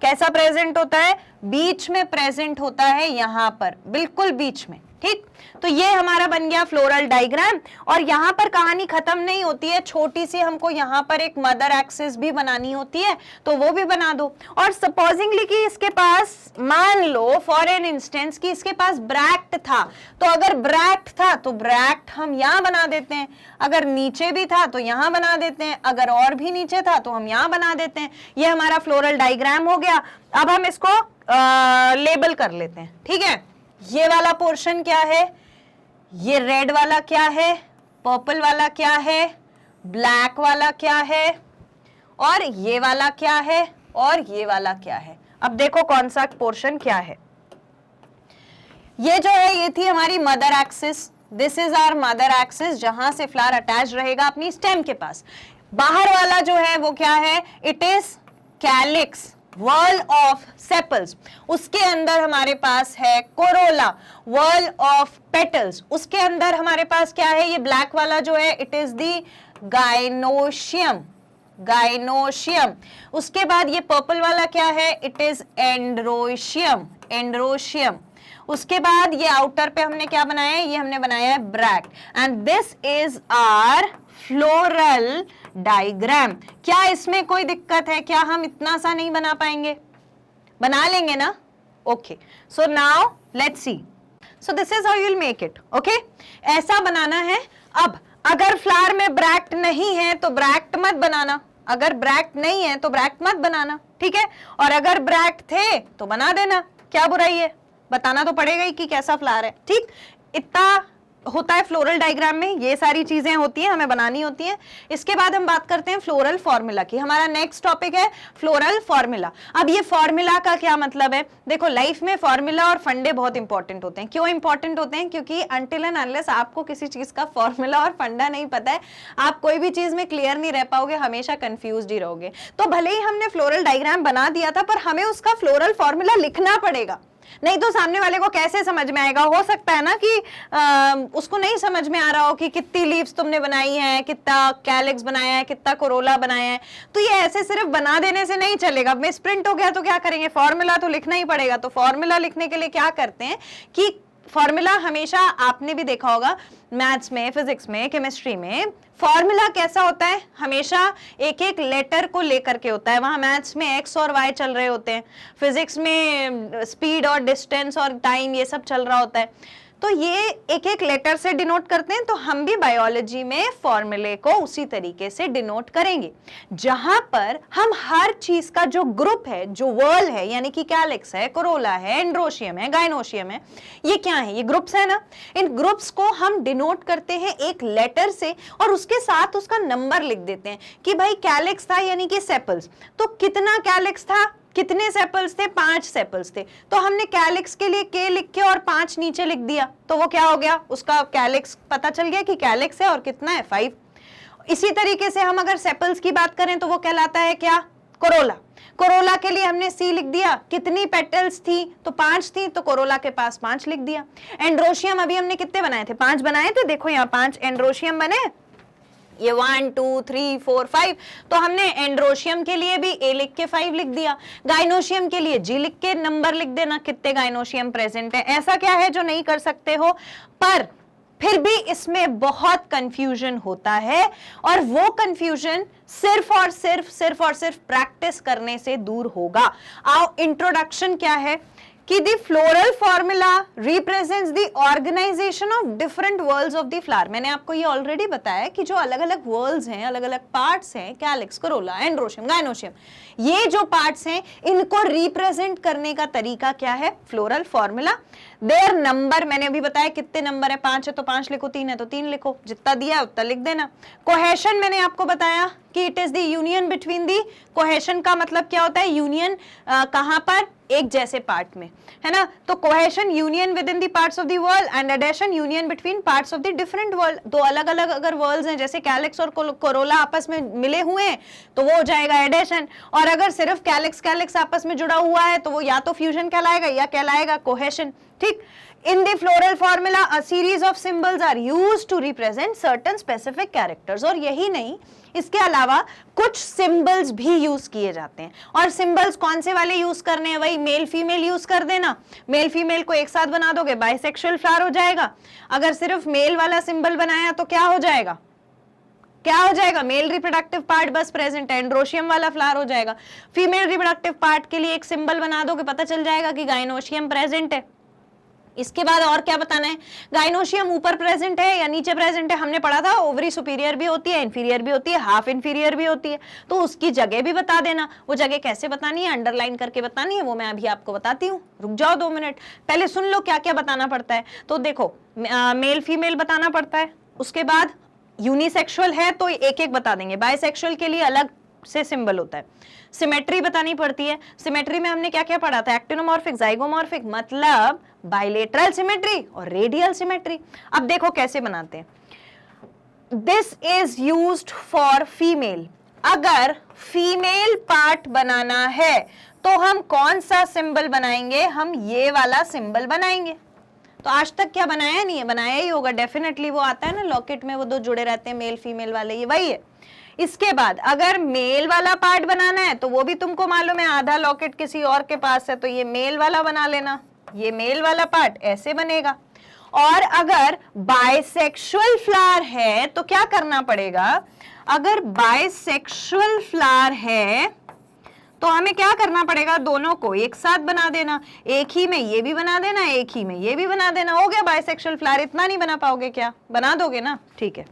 कैसा प्रेजेंट होता है, बीच में प्रेजेंट होता है, यहां पर बिल्कुल बीच में, ठीक। तो ये हमारा बन गया फ्लोरल डायग्राम। और यहां पर कहानी खत्म नहीं होती है, छोटी सी हमको यहां पर एक मदर एक्सिस भी बनानी होती है, तो वो भी बना दो। और सपोजिंगली कि इसके पास, मान लो फॉर एन इंस्टेंस कि इसके पास ब्रैक्ट था, तो अगर ब्रैक्ट था तो ब्रैक्ट हम यहां बना देते हैं, अगर नीचे भी था तो यहां बना देते हैं, अगर और भी नीचे था तो हम यहां बना देते हैं। ये हमारा फ्लोरल डायग्राम हो गया। अब हम इसको लेबल कर लेते हैं, ठीक है। ये वाला पोर्शन क्या है, ये रेड वाला क्या है, पर्पल वाला क्या है, ब्लैक वाला क्या है, और ये वाला क्या है, और ये वाला क्या है। अब देखो कौन सा पोर्शन क्या है। ये जो है ये थी हमारी mother axis, this is our mother axis, जहां से फ्लावर अटैच रहेगा अपनी स्टेम के पास। बाहर वाला जो है वो क्या है, it is calyx, whorl of sepals. उसके अंदर हमारे पास है कोरोला, वर्ल ऑफ पेटल्स। उसके अंदर हमारे पास क्या है, ये ब्लैक वाला जो है it is the gynoecium, gynoecium. उसके बाद ये पर्पल वाला क्या है, इट इज एंड्रोशियम, एंड्रोशियम। उसके बाद ये आउटर पे हमने क्या बनाया है, ये हमने बनाया है bract. And this is our floral diagram. क्या इसमें कोई दिक्कत है, क्या हम इतना सा नहीं बना पाएंगे, बना लेंगे ना, okay. So now let's see, so this is how you will make it, okay. ऐसा बनाना है। अब अगर फ्लावर में ब्रैक्ट नहीं है तो ब्रैक्ट मत बनाना, अगर ब्रैक्ट नहीं है तो ब्रैक्ट मत बनाना, ठीक है। और अगर ब्रैक्ट थे तो बना देना, क्या बुराई है, बताना तो पड़ेगा ही कि कैसा फ्लावर है, ठीक। इतना होता है फ्लोरल डायग्राम में, ये सारी चीजें होती हैं, हमें बनानी होती हैं। इसके बाद हम बात करते हैं फ्लोरल फॉर्मूला की। हमारा नेक्स्ट टॉपिक है फ्लोरल फॉर्मूला। अब ये फॉर्मूला का क्या मतलब है, देखो लाइफ में फॉर्मूला और फंडे बहुत इंपॉर्टेंट होते हैं। क्यों इंपॉर्टेंट होते हैं, क्योंकि अनटिल एंड अनलेस आपको किसी चीज का फॉर्मूला और फंडा नहीं पता है, आप कोई भी चीज में क्लियर नहीं रह पाओगे, हमेशा कंफ्यूज्ड ही रहोगे। तो भले ही हमने फ्लोरल डायग्राम बना दिया था, पर हमें उसका फ्लोरल फॉर्मूला लिखना पड़ेगा, नहीं तो सामने वाले को कैसे समझ में आएगा। हो सकता है ना कि उसको नहीं समझ में आ रहा हो कि कितनी लीव्स तुमने बनाई है, कितना कैलिक्स बनाया है, कितना कोरोला बनाया है। तो ये ऐसे सिर्फ बना देने से नहीं चलेगा। मिस प्रिंट हो गया तो क्या करेंगे, फॉर्मूला तो लिखना ही पड़ेगा। तो फॉर्मूला लिखने के लिए क्या करते हैं कि फॉर्मूला हमेशा, आपने भी देखा होगा मैथ्स में, फिजिक्स में, केमिस्ट्री में, फॉर्मूला कैसा होता है, हमेशा एक एक लेटर को लेकर के होता है। वहां मैथ्स में एक्स और वाई चल रहे होते हैं, फिजिक्स में स्पीड और डिस्टेंस और टाइम ये सब चल रहा होता है। तो ये एक एक लेटर से डिनोट करते हैं। तो हम भी बायोलॉजी में फॉर्मूले को उसी तरीके से डिनोट करेंगे, जहां पर हम हर चीज का जो ग्रुप है, जो वर्ल है, यानी कि कैलिक्स है, कोरोला है, एंड्रोशियम है, गाइनोशियम है, ये क्या है, ये ग्रुप्स है ना। इन ग्रुप्स को हम डिनोट करते हैं एक लेटर से और उसके साथ उसका नंबर लिख देते हैं कि भाई कैलिक्स था यानी कि सेपल्स, तो कितना कैलिक्स था, कितने सेपल्स थे, 5 सेपल्स थे। तो हमने कैलिक्स के लिए K लिख के और 5 नीचे लिख दिया, तो वो क्या हो गया, उसका कैलिक्स पता चल गया कि कैलिक्स है और कितना है, 5। इसी तरीके से हम अगर सेपल्स की बात करें तो वो कहलाता है क्या, कोरोला। कोरोला के लिए हमने C लिख दिया, कितनी पेटल्स थी, तो 5 थी, तो कोरोला के पास 5 लिख दिया। एंड्रोशियम अभी हमने कितने बनाए थे, 5 बनाए थे, देखो यहाँ 5 एंड्रोशियम बने, ये 1 2 3 4 5, तो हमने एंड्रोशियम के लिए भी ए लिख के 5 लिख दिया, गाइनोशियम के लिए जी लिख के नंबर लिख देना कितने गाइनोशियम प्रेजेंट है। ऐसा क्या है जो नहीं कर सकते हो, पर फिर भी इसमें बहुत कंफ्यूजन होता है, और वो कंफ्यूजन सिर्फ और सिर्फ प्रैक्टिस करने से दूर होगा। आओ, इंट्रोडक्शन क्या है कि the floral formula represents the organisation of different whorls of the flower. मैंने आपको ये ऑलरेडी बताया कि जो अलग अलग वर्ल्स हैं, अलग अलग पार्ट्स हैं, कैलिक्स, करोला, एंड्रोशियम, गाइनोशियम, ये जो पार्ट्स हैं इनको रिप्रेजेंट करने का तरीका क्या है, फ्लोरल फॉर्मूला। देयर नंबर, मैंने अभी बताया कितने नंबर है, 5 है तो 5 लिखो, 3 है तो 3 लिखो, जितना दिया है उतना लिख देना। कोहेशन मैंने आपको बताया कि it is the union between the, cohesion का मतलब क्या होता है, यूनियन कहां पर, एक जैसे पार्ट में, है ना। तो cohesion union with in the parts of the world, and adhesion union between parts of the different world. दो अलग अलग अगर वर्ल्ड्स हैं, जैसे कैलिक्स और कोरोला आपस में मिले हुए हैं तो वो हो जाएगा एडेशन, और अगर सिर्फ कैलिक्स आपस में जुड़ा हुआ है तो वो या तो फ्यूजन कहलाएगा या कहलाएगा कोहेशन। ठीक। In the floral formula, a series of symbols are used to represent certain specific characters। और यही नहीं, इसके अलावा कुछ सिंबल्स भी यूज किए जाते हैं। और सिंबल्स कौन से वाले यूज करने हैं, वही मेल फीमेल यूज कर देना। मेल फीमेल को एक साथ बना दोगे बाइसेक्सुअल फ्लावर हो जाएगा। अगर सिर्फ मेल वाला सिंबल बनाया तो क्या हो जाएगा, क्या हो जाएगा, मेल रिप्रोडक्टिव पार्ट बस प्रेजेंट है, एंड्रोशियम वाला फ्लावर हो जाएगा। फीमेल रिप्रोडक्टिव पार्ट के लिए एक सिंबल बना दोगे, पता चल जाएगा कि गाइनोशियम प्रेजेंट है। इसके बाद और क्या बताना है, गाइनोशियम ऊपर प्रेजेंट है या नीचे प्रेजेंट है। हमने पढ़ा था ओवरी सुपीरियर भी होती है, इंफीरियर भी होती है, हाफ इंफीरियर भी होती है, तो उसकी जगह भी बता देना। वो जगह कैसे बतानी है, अंडरलाइन करके बतानी है, वो मैं अभी आपको बताती हूँ। रुक जाओ 2 मिनट, पहले सुन लो क्या क्या बताना पड़ता है। तो देखो, मेल फीमेल बताना पड़ता है, उसके बाद यूनिसेक्सुअल है तो एक एक बता देंगे, बाइसेक्सुअल के लिए अलग से सिंबल होता है, सिमेट्री बतानी पड़ती है। सिमेट्री में हमने क्या क्या पढ़ा था, एक्टिनोमॉर्फिक, जाइगोमॉर्फिक, मतलब बाइलेटरल सिमेट्री और रेडियल सिमेट्री। अब देखो कैसे बनाते हैं। This is used for female. अगर फीमेल पार्ट बनाना है तो हम कौन सा सिंबल बनाएंगे, हम ये वाला सिंबल बनाएंगे। तो आज तक क्या बनाया नहीं है, बनाया ही होगा डेफिनेटली, वो आता है ना लॉकेट में, वो 2 जुड़े रहते हैं मेल फीमेल वाले, ये वही है। इसके बाद अगर मेल वाला पार्ट बनाना है तो वो भी तुमको मालूम है, आधा लॉकेट किसी और के पास है तो ये मेल वाला बना लेना, ये मेल वाला पार्ट ऐसे बनेगा। और अगर बाइसेक्सुअल फ्लावर है तो क्या करना पड़ेगा, अगर बाइसेक्सुअल फ्लावर है तो हमें क्या करना पड़ेगा, दोनों को एक साथ बना देना, एक ही में ये भी बना देना, एक ही में ये भी बना देना, हो गया बाइसेक्सुअल फ्लावर। इतना नहीं बना पाओगे क्या, बना दोगे ना, ठीक है।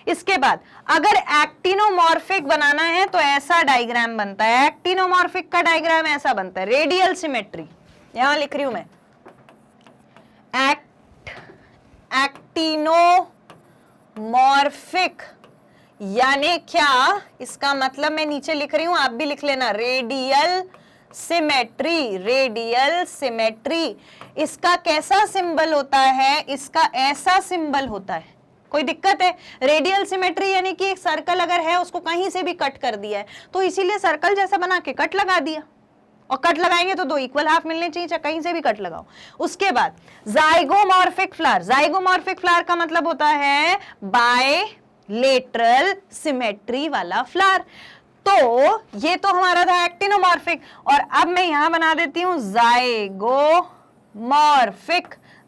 इसके बाद अगर एक्टिनोमॉर्फिक बनाना है तो ऐसा डायग्राम बनता है, एक्टिनोमॉर्फिक का डायग्राम ऐसा बनता है, रेडियल सिमेट्री, यहां लिख रही हूं मैं, एक्टिनोमॉर्फिक यानी क्या, इसका मतलब मैं नीचे लिख रही हूं, आप भी लिख लेना, रेडियल सिमेट्री, रेडियल सिमेट्री। इसका कैसा सिंबल होता है, इसका ऐसा सिंबल होता है। कोई दिक्कत है, रेडियल सिमेट्री यानी कि एक सर्कल अगर है उसको कहीं से भी कट कर दिया है, तो इसीलिए सर्कल जैसा बना के कट लगा दिया, और कट लगाएंगे तो 2 इक्वल हाफ मिलने चाहिए, चाहे कहीं से भी कट लगाओ। उसके बाद जाइगोमॉर्फिक फ्लावर, जाइगोमॉर्फिक फ्लावर का मतलब होता है बायलेटरल सिमेट्री वाला फ्लावर। तो ये तो हमारा था एक्टिनोमॉर्फिक, और अब मैं यहां बना देती हूं जाइगोमॉर्फिक,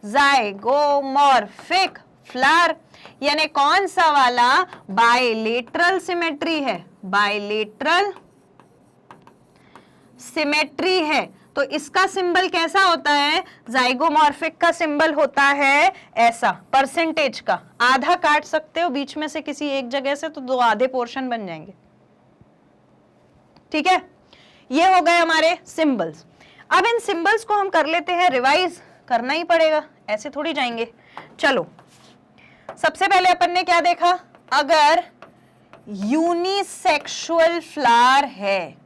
जाइगोमॉर्फिक फ्लावर यानी कौन सा वाला, बायलेटरल सिमेट्री है, बायलेटरल सिमेट्री है। तो इसका सिंबल कैसा होता है, जाइगोमॉर्फिक का सिंबल होता है ऐसा, परसेंटेज का, आधा काट सकते हो बीच में से किसी एक जगह से तो 2 आधे पोर्शन बन जाएंगे, ठीक है। ये हो गए हमारे सिंबल्स। अब इन सिंबल्स को हम कर लेते हैं रिवाइज, करना ही पड़ेगा, ऐसे थोड़ी जाएंगे। चलो, सबसे पहले अपन ने क्या देखा, अगर यूनिसेक्सुअल फ्लावर है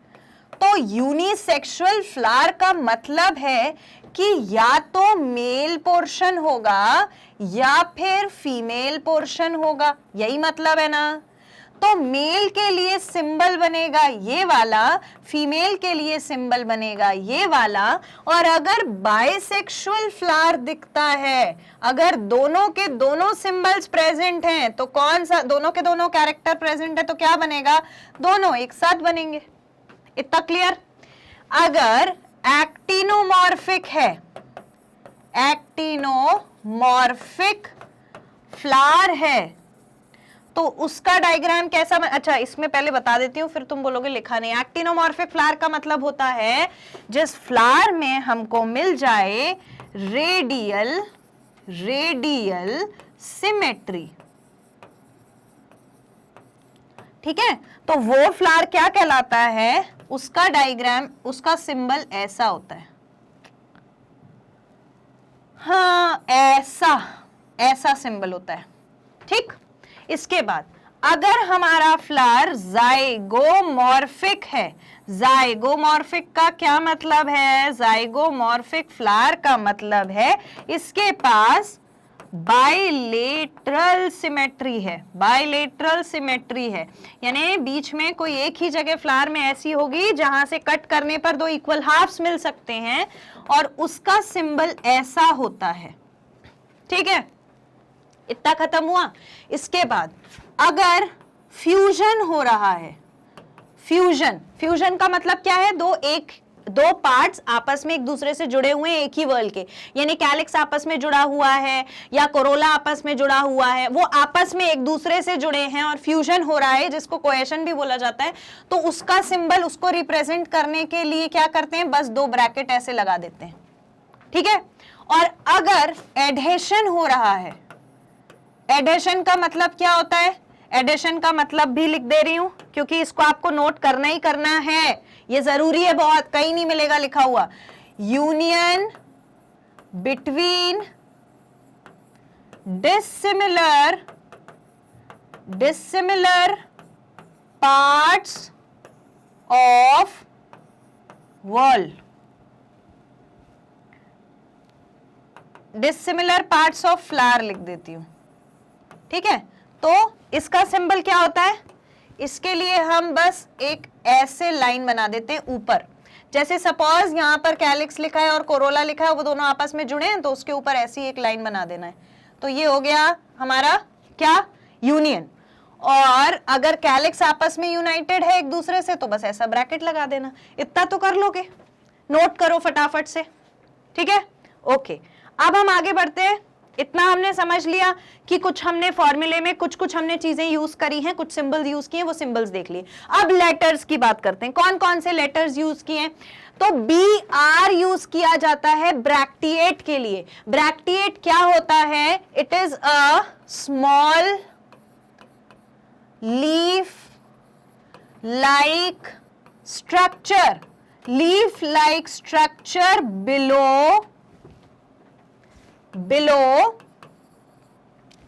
तो यूनिसेक्सुअल फ्लावर का मतलब है कि या तो मेल पोर्शन होगा या फिर फीमेल पोर्शन होगा, यही मतलब है ना। तो मेल के लिए सिंबल बनेगा ये वाला, फीमेल के लिए सिंबल बनेगा ये वाला। और अगर बाइसेक्सुअल फ्लावर दिखता है, अगर दोनों के दोनों सिंबल्स प्रेजेंट हैं, तो कौन सा, दोनों के दोनों कैरेक्टर प्रेजेंट है तो क्या बनेगा, दोनों एक साथ बनेंगे। इतना क्लियर। अगर एक्टिनोमॉर्फिक है, एक्टिनोमॉर्फिक फ्लावर है, तो उसका डायग्राम कैसा अच्छा इसमें पहले बता देती हूं, फिर तुम बोलोगे लिखा नहीं। एक्टिनोमॉर्फिक फ्लावर का मतलब होता है जिस फ्लावर में हमको मिल जाए रेडियल सिमेट्री, ठीक है, तो वो फ्लावर क्या कहलाता है, उसका डायग्राम, उसका सिंबल ऐसा होता है। हाँ, ऐसा सिंबल होता है, ठीक। इसके बाद अगर हमारा फ्लावर जाइगोमॉर्फिक है, जाइगोमॉर्फिक का क्या मतलब है, जाइगोमॉर्फिक फ्लावर का मतलब है इसके पास बाइलेटरल सिमेट्री है, बाइलेटरल सिमेट्री है, यानी बीच में कोई एक ही जगह फ्लावर में ऐसी होगी जहां से कट करने पर दो इक्वल हाफ्स मिल सकते हैं, और उसका सिंबल ऐसा होता है, ठीक है। इतना खत्म हुआ। इसके बाद अगर फ्यूजन हो रहा है, फ्यूजन का मतलब क्या है, दो पार्ट्स आपस में एक दूसरे से जुड़े हुए हैं एक ही वर्ल के, यानी कैलिक्स आपस में जुड़ा हुआ है या कोरोला आपस में जुड़ा हुआ है, वो आपस में एक दूसरे से जुड़े हैं और फ्यूजन हो रहा है, जिसको कोएशन भी बोला जाता है। तो उसका सिंबल, उसको रिप्रेजेंट करने के लिए क्या करते हैं, बस दो ब्रैकेट ऐसे लगा देते हैं, ठीक है। और अगर एडहेशन हो रहा है, एडेशन का मतलब क्या होता है, एडेशन का मतलब भी लिख दे रही हूं क्योंकि इसको आपको नोट करना ही करना है, ये जरूरी है बहुत, कहीं नहीं मिलेगा लिखा हुआ। Union between dissimilar parts of world, dissimilar parts of flower लिख देती हूं, ठीक है। तो इसका सिंबल क्या होता है, इसके लिए हम बस एक ऐसे लाइन बना देते हैं ऊपर, जैसे सपोज यहां पर कैलिक्स लिखा है और कोरोला लिखा है, वो दोनों आपस में जुड़े हैं, तो उसके ऊपर ऐसी एक लाइन बना देना है। तो ये हो गया हमारा क्या, यूनियन। और अगर कैलिक्स आपस में यूनाइटेड है एक दूसरे से, तो बस ऐसा ब्रैकेट लगा देना। इतना तो कर लोगे, नोट करो फटाफट से, ठीक है, ओके। अब हम आगे बढ़ते हैं। इतना हमने समझ लिया कि कुछ हमने फॉर्मूले में कुछ हमने चीजें यूज करी हैं, कुछ सिंबल्स यूज किए, वो सिंबल्स देख लिए। अब लेटर्स की बात करते हैं, कौन कौन से लेटर्स यूज किए हैं। तो BR यूज किया जाता है ब्रैक्टिएट के लिए। ब्रैक्टिएट क्या होता है, it is a small leaf like structure, leaf like structure below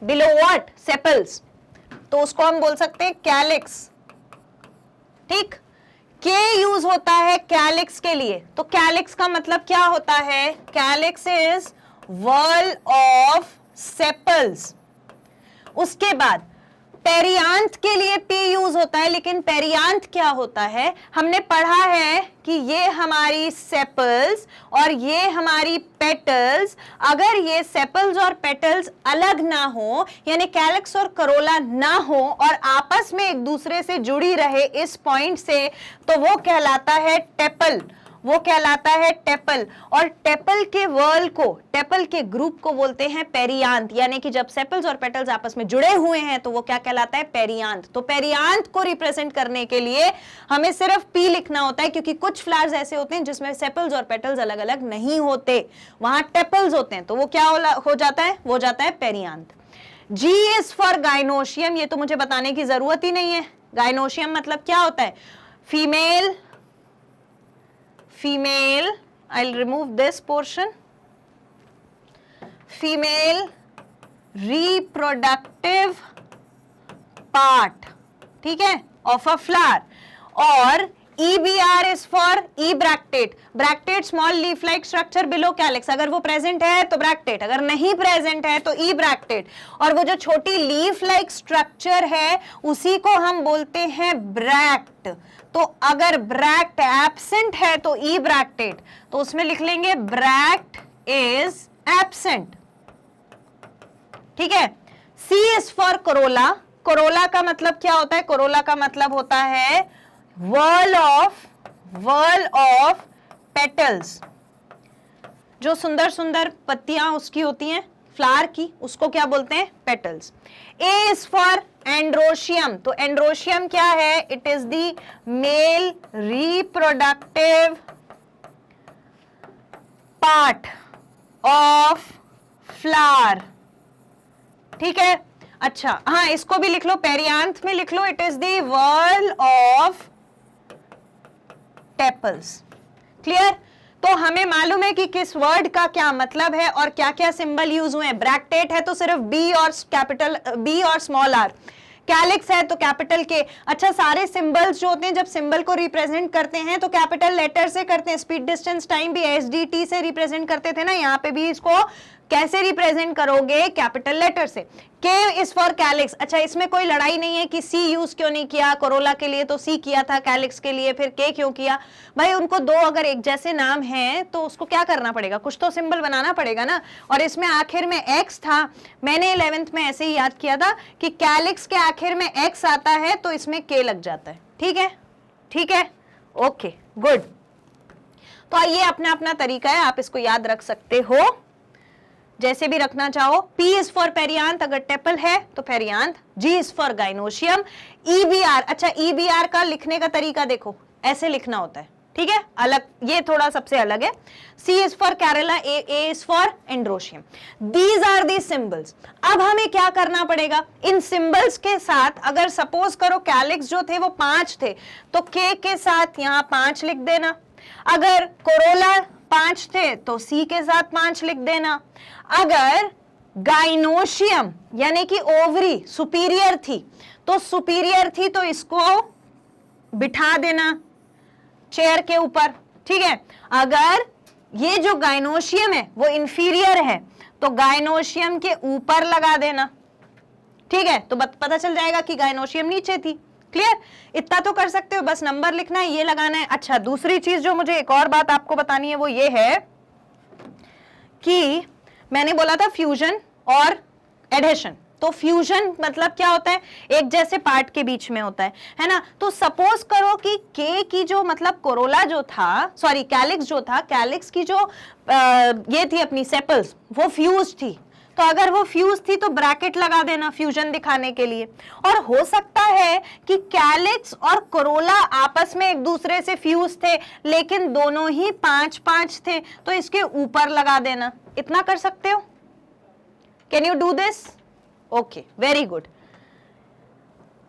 what, sepals, तो उसको हम बोल सकते हैं कैलिक्स, ठीक। के यूज होता है कैलिक्स के लिए, तो कैलिक्स का मतलब क्या होता है, कैलिक्स इज व्हर्ल ऑफ सेपल्स। उसके बाद पेरियांथ के लिए पी यूज होता है, लेकिन पेरियांथ क्या होता है, हमने पढ़ा है कि ये हमारी सेपल्स और ये हमारी पेटल्स, अगर ये सेपल्स और पेटल्स अलग ना हो, यानी कैलिक्स और करोला ना हो और आपस में एक दूसरे से जुड़ी रहे इस पॉइंट से, तो वो कहलाता है टेपल, वो कहलाता है टेपल। और टेपल के वर्ल को, टेपल के ग्रुप को बोलते हैं पेरियांथ, यानी कि जब सेपल्स और पेटल्स आपस में जुड़े हुए हैं तो वो क्या कहलाता है, पेरियांथ। तो पेरियांथ को रिप्रेजेंट करने के लिए हमें सिर्फ पी लिखना होता है, क्योंकि कुछ फ्लावर्स ऐसे होते हैं जिसमें सेपल्स और पेटल्स अलग अलग नहीं होते, वहां टेपल्स होते हैं, तो वो क्या हो जाता है, वो जाता है perianth. G is for gynoecium, ये तो मुझे बताने की जरूरत ही नहीं है। गाइनोशियम मतलब क्या होता है, female, I'll remove this portion, female reproductive part, ठीक है, of a flower। और EBR is for E bractate, bractate small leaf like structure below calyx, अगर वो प्रेजेंट है तो ब्रैक्टेट, अगर नहीं प्रेजेंट है तो E bractate, और वो जो छोटी लीफ लाइक स्ट्रक्चर है उसी को हम बोलते हैं ब्रैक्ट। तो अगर ब्रैक्ट एब्सेंट है तो E bractate, तो उसमें लिख लेंगे ब्रैक्ट इज एब्सेंट, ठीक है। C is for corolla, Corolla का मतलब क्या होता है? कोरोला का मतलब होता है व्हर्ल ऑफ पेटल्स, जो सुंदर सुंदर पत्तियां उसकी होती हैं फ्लावर की, उसको क्या बोलते हैं? Petals. A is for androecium, तो एंड्रोशियम क्या है? It is the mail reproductive part of flower, ठीक है। अच्छा हाँ, इसको भी लिख लो, पेरियांथ में लिख लो, it is the whorl of tepals. Clear? तो हमें मालूम है कि किस वर्ड का क्या मतलब है और क्या क्या सिंबल यूज हुए हैं। ब्रैक्टेट है तो सिर्फ बी और कैपिटल बी और स्मॉल आर, कैलिक्स है तो कैपिटल के। अच्छा, सारे सिंबल्स जो होते हैं जब सिंबल को रिप्रेजेंट करते हैं तो कैपिटल लेटर से करते हैं। स्पीड डिस्टेंस टाइम भी एसडीटी से रिप्रेजेंट करते थे ना, यहाँ पे भी इसको कैसे रिप्रेजेंट करोगे? कैपिटल लेटर से। के इज फॉर कैलिक्स। अच्छा, इसमें कोई लड़ाई नहीं है कि सी यूज क्यों नहीं किया, कोरोला के लिए तो सी किया था, कैलिक्स के लिए फिर के क्यों किया? भाई उनको दो अगर एक जैसे नाम हैं तो उसको क्या करना पड़ेगा? कुछ तो सिंबल बनाना पड़ेगा ना। और इसमें आखिर में एक्स था, मैंने 11th में ऐसे ही याद किया था कि कैलिक्स के आखिर में एक्स आता है तो इसमें के लग जाता है। ठीक है, ठीक है, ओके गुड। तो ये अपना अपना तरीका है, आप इसको याद रख सकते हो जैसे भी रखना चाहो। P इज फॉर पेरियांथ, अगर टेपल है तो perianth. G is for gynoecium. EBR, अच्छा EBR का लिखने का तरीका देखो, ऐसे लिखना होता है, ठीक है, अलग, ये थोड़ा सबसे अलग है। C is for corolla, A is for androecium. These are the symbols. अब हमें क्या करना पड़ेगा? इन सिंबल्स के साथ अगर सपोज करो कैलिक्स जो थे वो 5 थे तो K के साथ यहाँ 5 लिख देना। अगर कोरोला 5 थे तो C के साथ 5 लिख देना। अगर गाइनोशियम यानी कि ओवरी सुपीरियर थी तो सुपीरियर थी तो इसको बिठा देना चेयर के ऊपर, ठीक है। अगर ये जो गाइनोशियम है वो इंफीरियर है तो गाइनोशियम के ऊपर लगा देना, ठीक है। तो पता चल जाएगा कि गाइनोशियम नीचे थी। क्लियर? इतना तो कर सकते हो, बस नंबर लिखना है, ये लगाना है। अच्छा, दूसरी चीज जो मुझे एक और बात आपको बतानी है वो ये है कि मैंने बोला था फ्यूजन और एडेशन। तो फ्यूजन मतलब क्या होता है? एक जैसे पार्ट के बीच में होता है ना। तो सपोज करो कि के की जो मतलब कोरोला जो था, सॉरी कैलिक्स जो था, कैलिक्स की जो ये थी अपनी सेपल्स, वो फ्यूज थी। तो अगर वो फ्यूज थी तो ब्रैकेट लगा देना फ्यूजन दिखाने के लिए। और हो सकता है कि कैलिक्स और कोरोला आपस में एक दूसरे से फ्यूज थे लेकिन दोनों ही 5-5 थे तो इसके ऊपर लगा देना। इतना कर सकते हो? Can you do this? Okay, very good.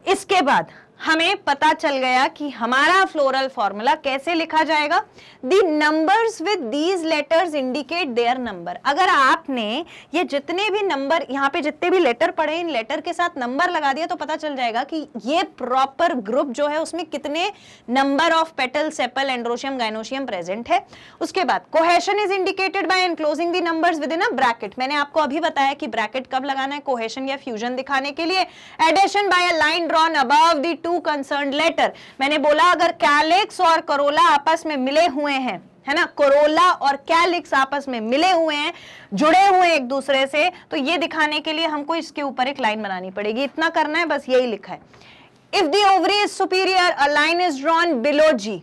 इसके बाद हमें पता चल गया कि हमारा फ्लोरल फॉर्मूला कैसे लिखा जाएगा। The numbers with these letters indicate their number. अगर आपने ये जितने भी नंबर यहाँ पे जितने भी लेटर पढ़े, इन लेटर के साथ नंबर लगा दिया तो पता चल जाएगा कि ये प्रॉपर ग्रुप जो है उसमें कितने number of petal, sepal, androecium, gynoecium present है। उसके बाद cohesion is indicated by enclosing the numbers with in a bracket. मैंने आपको अभी बताया कि ब्रैकेट कब लगाना है कोहेशन या फ्यूजन दिखाने के लिए। Addition by a line drawn above the two concerned letter. मैंने बोला अगर कैलिक्स और कोरोला आपस में मिले हुए हैं, है ना, कोरोला और कैलिक्स आपस में मिले हुए हैं, जुड़े हुए हैं एक दूसरे से, तो ये दिखाने के लिए हमको इसके ऊपर एक लाइन बनानी पड़ेगी। इतना करना है, बस यही लिखा है। If the ovary is superior a line is drawn below G.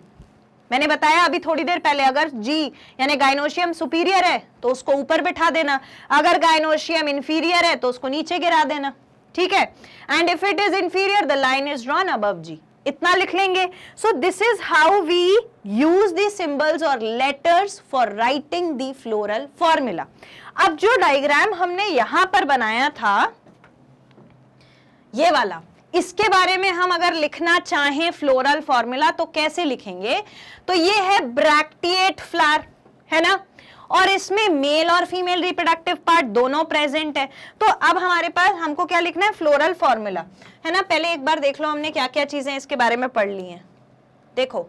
मैंने बताया अभी थोड़ी देर पहले, अगर जी यानी गाइनोशियम सुपीरियर है तो उसको ऊपर बिठा देना, अगर गाइनोशियम इंफीरियर है तो उसको नीचे गिरा देना, ठीक है। And if it is inferior the line is drawn above G. इतना लिख लेंगे। So this is how we use the symbols और letters for writing the floral formula. अब जो डायग्राम हमने यहां पर बनाया था ये वाला, इसके बारे में हम अगर लिखना चाहें फ्लोरल फॉर्मूला तो कैसे लिखेंगे? तो ये है ब्रैक्टिएट फ्लावर, है ना, और इसमें मेल और फीमेल रिप्रोडक्टिव पार्ट दोनों प्रेजेंट है। तो अब हमारे पास हमको क्या लिखना है? फ्लोरल फॉर्मूला, है ना। पहले एक बार देख लो हमने क्या क्या चीजें इसके बारे में पढ़ ली हैं। देखो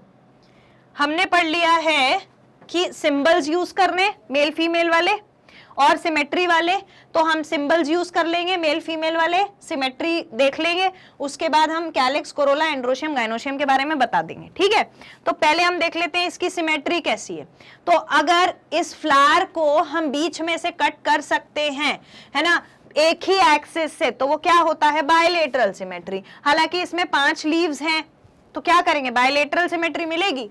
हमने पढ़ लिया है कि सिंबल्स यूज करने मेल फीमेल वाले और सिमेट्री वाले, तो हम सिंबल्स यूज कर लेंगे मेल फीमेल वाले, सिमेट्री देख लेंगे, उसके बाद हम कैलिक्स, कोरोला, एंड्रोशियम, गाइनोशियम के बारे में बता देंगे। ठीक है, तो पहले हम देख लेते हैं इसकी सिमेट्री कैसी है। तो अगर इस फ्लावर को हम बीच में से कट कर सकते हैं, है ना, एक ही एक्सिस से, तो वो क्या होता है, बायलेटरल सिमेट्री। हालांकि इसमें 5 लीव्स हैं, तो क्या करेंगे, बायलेटरल सिमेट्री मिलेगी।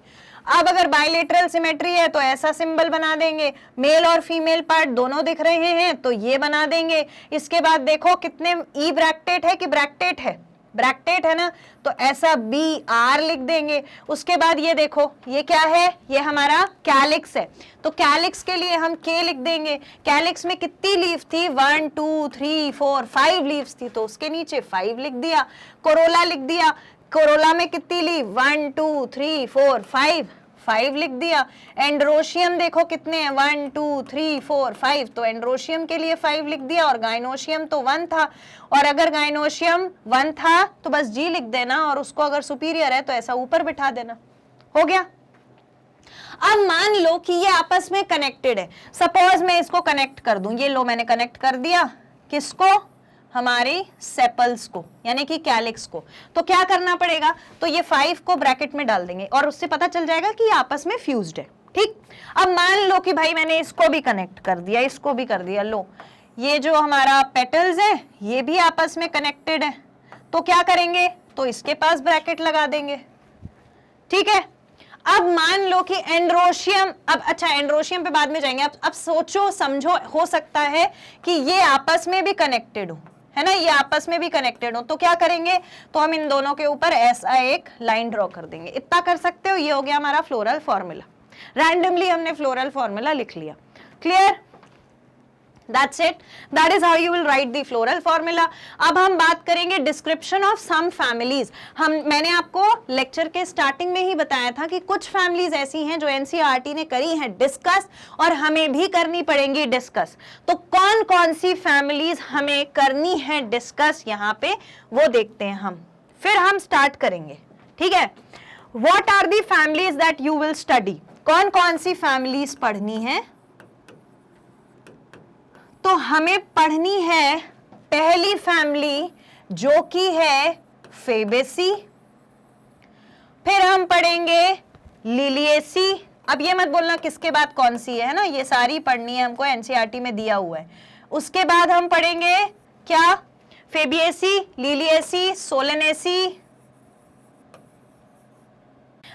अब अगर बायलेटरल सिमेट्री है तो ऐसा सिंबल बना देंगे, मेल और फीमेल पार्ट दोनों दिख रहे हैं तो ये बना देंगे। इसके बाद देखो कितने ई ब्रैकेट है कि ब्रैकेट है, ब्रैकेट है ना, तो ऐसा बी आर लिख देंगे। उसके बाद ये देखो ये क्या है, ये हमारा कैलिक्स है, तो कैलिक्स के लिए हम के लिख देंगे। कैलिक्स में कितनी लीफ थी, 1 2 3 4 5 लीव्स थी, तो उसके नीचे 5 लिख दिया। कोरोला लिख दिया, कोरोला में कितनी लीफ, 1 2 3 4 5 लिख दिया। एंड्रोशियम देखो कितने हैं, 1 2 3 4 5, तो एंड्रोशियम के लिए 5 लिख दिया। और गाइनोशियम तो 1 था, और अगर गाइनोशियम 1 था तो बस जी लिख देना, और उसको अगर सुपीरियर है तो ऐसा ऊपर बिठा देना, हो गया। अब मान लो कि ये आपस में कनेक्टेड है, सपोज मैं इसको कनेक्ट कर दूं, ये लो मैंने कनेक्ट कर दिया, किसको, हमारे सेपल्स को, यानी कि कैलिक्स को। तो क्या करना पड़ेगा, तो ये 5 को ब्रैकेट में डाल देंगे और उससे पता चल जाएगा कि ये आपस में फ्यूज्ड है। ठीक, अब मान लो कि भाई मैंने इसको भी कनेक्ट कर दिया, इसको भी कर दिया, लो ये जो हमारा पेटल्स है ये भी आपस में कनेक्टेड है, तो क्या करेंगे, तो इसके पास ब्रैकेट लगा देंगे। ठीक है, अब मान लो कि एंड्रोशियम, अब अच्छा एंड्रोशियम पे बाद में जाएंगे, अब सोचो समझो, हो सकता है कि ये आपस में भी कनेक्टेड हो, है ना, ये आपस में भी कनेक्टेड हो, तो क्या करेंगे, तो हम इन दोनों के ऊपर ऐसा एक लाइन ड्रॉ कर देंगे। इतना कर सकते हो, ये हो गया हमारा फ्लोरल फॉर्मूला। रैंडमली हमने फ्लोरल फॉर्मूला लिख लिया। Clear, That's it. That is how you will write the floral formula. अब हम बात करेंगे description of some families. मैंने आपको लेक्चर के स्टार्टिंग में ही बताया था कि कुछ फैमिलीज ऐसी हैं जो एनसीईआरटी ने करी हैं डिस्कस, और हमें भी करनी पड़ेंगी डिस्कस। तो कौन कौन सी फैमिलीज हमें करनी है डिस्कस यहाँ पे, वो देखते हैं हम, फिर हम स्टार्ट करेंगे। ठीक है, What are the families that you will study? कौन कौन सी फैमिलीज पढ़नी है, तो हमें पढ़नी है पहली फैमिली जो कि है फेबेसी, फिर हम पढ़ेंगे लिलिएसी। अब ये मत बोलना किसके बाद कौन सी है ना, ये सारी पढ़नी है हमको, एनसीईआरटी में दिया हुआ है। उसके बाद हम पढ़ेंगे क्या, फेबिएसी, लिलिएसी, सोलेनेसी।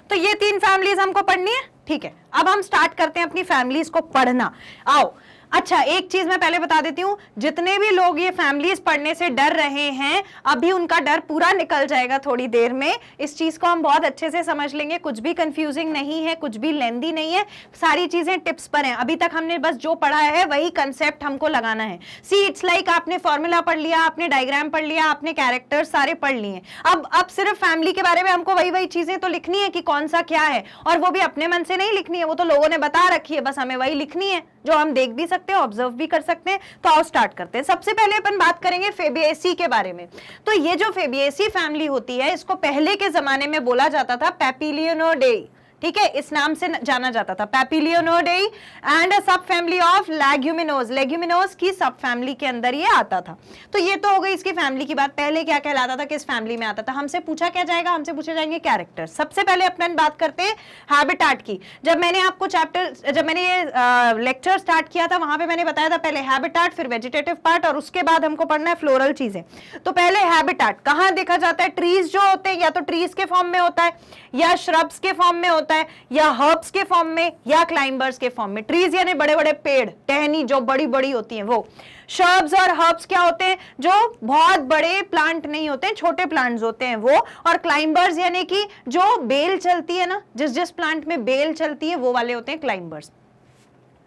तो ये 3 फैमिलीज हमको पढ़नी है। ठीक है, अब हम स्टार्ट करते हैं अपनी फैमिलीज को पढ़ना। आओ, अच्छा एक चीज मैं पहले बता देती हूँ, जितने भी लोग ये फैमिलीज पढ़ने से डर रहे हैं, अभी उनका डर पूरा निकल जाएगा थोड़ी देर में। इस चीज को हम बहुत अच्छे से समझ लेंगे, कुछ भी कंफ्यूजिंग नहीं है, कुछ भी लेंदी नहीं है, सारी चीजें टिप्स पर हैं। अभी तक हमने बस जो पढ़ा है वही कंसेप्ट हमको लगाना है। सी इट्स लाइक आपने फॉर्मूला पढ़ लिया, आपने डायग्राम पढ़ लिया, आपने कैरेक्टर सारे पढ़ लिए, अब सिर्फ फैमिली के बारे में हमको वही चीजें तो लिखनी है कि कौन सा क्या है, और वो भी अपने मन से नहीं लिखनी है, वो तो लोगों ने बता रखी है, बस हमें वही लिखनी है जो हम देख भी सकते हैं, ऑब्जर्व भी कर सकते हैं। तो आओ स्टार्ट करते हैं। सबसे पहले अपन बात करेंगे फेबिएसी के बारे में। तो ये जो फेबिएसी फैमिली होती है, इसको पहले के जमाने में बोला जाता था पैपिलियोनिडाई। ठीक है, इस नाम से जाना जाता था, पैपिलियोनिडाई, एंड सब फैमिली ऑफ लेग्यूमिनोज। लेग्यूमिनोज की सब फैमिली के अंदर ये आता था। तो ये तो हो गई इसकी फैमिली की बात, पहले क्या कहलाता था, किस फैमिली में आता था। हमसे पूछा क्या जाएगा, हमसे पूछे जाएंगे कैरेक्टर। सबसे पहले अपन बात करते हैं हैबिटाट की। जब मैंने आपको जब मैंने ये लेक्चर स्टार्ट किया था, वहां पे मैंने बताया था पहले हैबिटाट, फिर वेजिटेटिव पार्ट, और उसके बाद हमको पढ़ना है फ्लोरल चीजें। तो पहले हैबिटाट कहाँ देखा जाता है, ट्रीज जो होते हैं या तो ट्रीज के फॉर्म में होता है, या श्रब्स के फॉर्म में होता है, या हर्ब्स के फॉर्म में, या क्लाइंबर्स के फॉर्म में। ट्रीज यानी बड़े बड़े पेड़, टहनी जो बड़ी बड़ी होती हैं वो। श्रब्स और हर्ब्स क्या होते हैं, जो बहुत बड़े प्लांट नहीं होते हैं, छोटे प्लांट्स होते हैं वो। और क्लाइंबर्स यानी कि जो बेल चलती है ना, जिस प्लांट में बेल चलती है वो वाले होते हैं क्लाइंबर्स।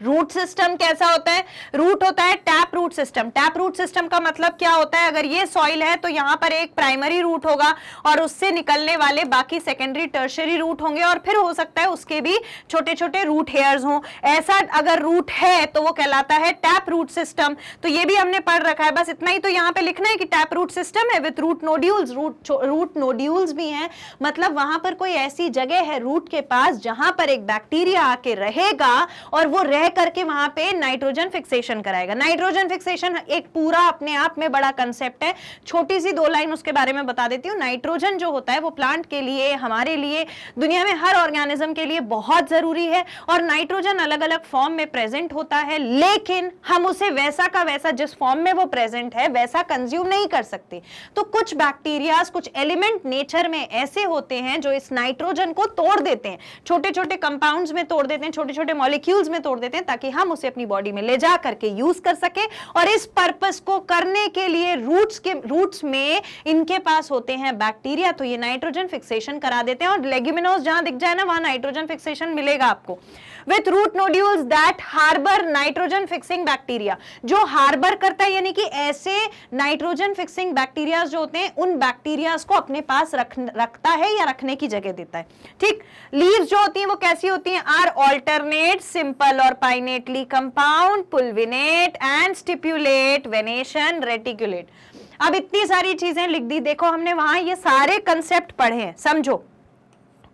रूट सिस्टम कैसा होता है? रूट होता है tap root system. Tap root system का मतलब क्या होता है? अगर ये सॉइल है तो यहाँ पर एक प्राइमरी रूट होगा और उससे निकलने वाले बाकी सेकेंडरी टर्शियरी रूट होंगे और फिर हो सकता है उसके भी छोटे छोटे रूट हेयर्स हों। ऐसा अगर रूट है तो वो कहलाता है टैप रूट सिस्टम। तो ये भी हमने पढ़ रखा है, बस इतना ही तो यहाँ पे लिखना है कि टैप रूट सिस्टम है with root nodules. Root nodules भी हैं, मतलब वहां पर कोई ऐसी जगह है रूट के पास जहां पर एक बैक्टीरिया आके रहेगा और वो रह करके वहां पे नाइट्रोजन फिक्सेशन कराएगा। नाइट्रोजन फिक्सेशन एक पूरा अपने आप में बड़ा कंसेप्ट है, छोटी सी 2 लाइन उसके बारे में बता देती हूँ। नाइट्रोजन जो होता है वो प्लांट के लिए, हमारे लिए, दुनिया में हर ऑर्गेनिज्म के लिए बहुत जरूरी है और नाइट्रोजन अलग अलग फॉर्म में प्रेजेंट होता है, लेकिन हम उसे वैसा का वैसा जिस फॉर्म में वो प्रेजेंट है वैसा कंज्यूम नहीं कर सकते। तो कुछ बैक्टीरिया, कुछ एलिमेंट नेचर में ऐसे होते हैं जो इस नाइट्रोजन को तोड़ देते हैं, छोटे छोटे कंपाउंड्स में तोड़ देते हैं, छोटे छोटे मॉलिक्यूल्स में तोड़ देते हैं ताकि हम उसे अपनी बॉडी में ले जा करके यूज कर सके। और इस पर्पस को करने के लिए रूट्स में इनके पास होते हैं बैक्टीरिया, तो ये नाइट्रोजन फिक्सेशन करा देते हैं और लेग्यूमिनोज जहां दिख जाए ना वहां नाइट्रोजन फिक्सेशन मिलेगा आपको। With root nodules that harbour nitrogen fixing bacteria, जो हार्बर करता है यानी कि ऐसे नाइट्रोजन फिक्सिंग बैक्टीरिया जो होते हैं उन बैक्टीरिया को अपने पास रखता है या रखने की जगह देता है। ठीक, लीव्स जो होती हैं वो कैसी होती हैं? आर ऑल्टरनेट, सिंपल और पाइनेटली कंपाउंड, पुल्विनेट एंड स्टिप्युलेट, वेनेशन, रेटिकुलेट। अब इतनी सारी चीजें लिख दी, देखो हमने वहां ये सारे कंसेप्ट पढ़े हैं, समझो।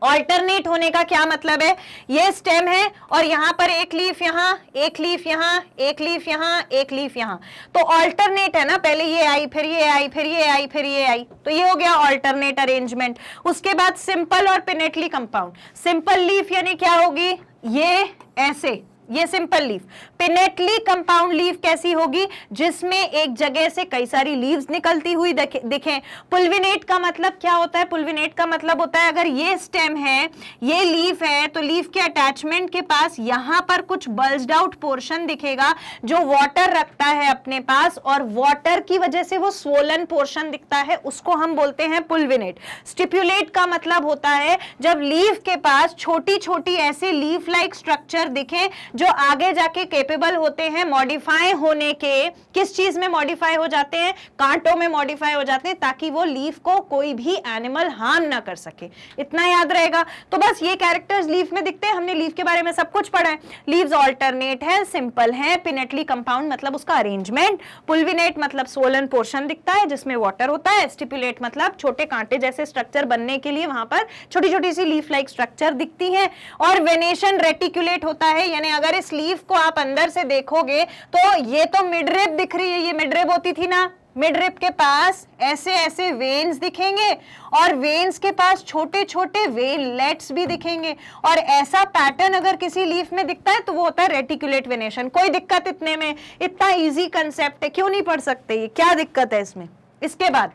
ऑल्टरनेट होने का क्या मतलब है? ये स्टेम है और यहां पर एक लीफ यहां, एक लीफ यहां, एक लीफ यहां, एक लीफ यहां, तो ऑल्टरनेट है ना, पहले ये आई, फिर ये आई, फिर ये आई, फिर ये आई, तो ये हो गया ऑल्टरनेट अरेंजमेंट। उसके बाद सिंपल और पिनेटली कंपाउंड। सिंपल लीफ यानी क्या होगी? ये ऐसे, ये simple leaf. Pinnately compound leaf कैसी होगी? जिसमें एक जगह से कई सारी लीव्स निकलती हुई दिखें। पुल्विनेट का मतलब क्या होता है? पुल्विनेट का मतलब होता है अगर ये स्टेम है, ये लीफ है, तो लीफ के अटैचमेंट के पास यहां पर कुछ बल्ज्ड आउट पोर्शन दिखेगा जो वाटर रखता है अपने पास और वाटर की वजह से वो स्वोलन पोर्शन दिखता है, उसको हम बोलते हैं पुल्विनेट। स्टिप्युलेट का मतलब होता है जब लीफ के पास छोटी छोटी ऐसे लीफ लाइक स्ट्रक्चर दिखे जो आगे जाके केपेबल होते हैं मॉडिफाई होने के। किस चीज में मॉडिफाई हो जाते हैं? कांटों में मॉडिफाई हो जाते हैं ताकि वो लीफ को कोई भी एनिमल हार्म ना कर सके। इतना याद रहेगा। तो बस ये कैरेक्टर्स लीफ में दिखते हैं, हमने लीफ के बारे में सब कुछ पढ़ा है। लीव्स ऑल्टरनेट है, सिंपल है, पिनेटली कंपाउंड मतलब उसका अरेंजमेंट, पुल्विनेट मतलब सोलन पोर्शन दिखता है जिसमें वाटर होता है, स्टिपुलेट मतलब छोटे कांटे जैसे स्ट्रक्चर बनने के लिए वहां पर छोटी छोटी सी लीफ लाइक स्ट्रक्चर दिखती है, और वेनेशन रेटिकुलेट होता है, यानी अगर इस लीफ को आप अंदर से देखोगे तो ये तो मिडरिब दिख रही है, ये मिडरिब होती थी ना, मिडरिब के पास ऐसे ऐसे वेन्स दिखेंगे और वेन्स के पास छोटे छोटे वेनलेट्स भी दिखेंगे, और ऐसा पैटर्न अगर किसी लीफ में दिखता है तो वो होता है रेटिकुलेट वेनेशन। कोई दिक्कत इतने में? इतना इजी कंसेप्ट है, क्यों नहीं पढ़ सकते? ये क्या दिक्कत है इसमें? इसके बाद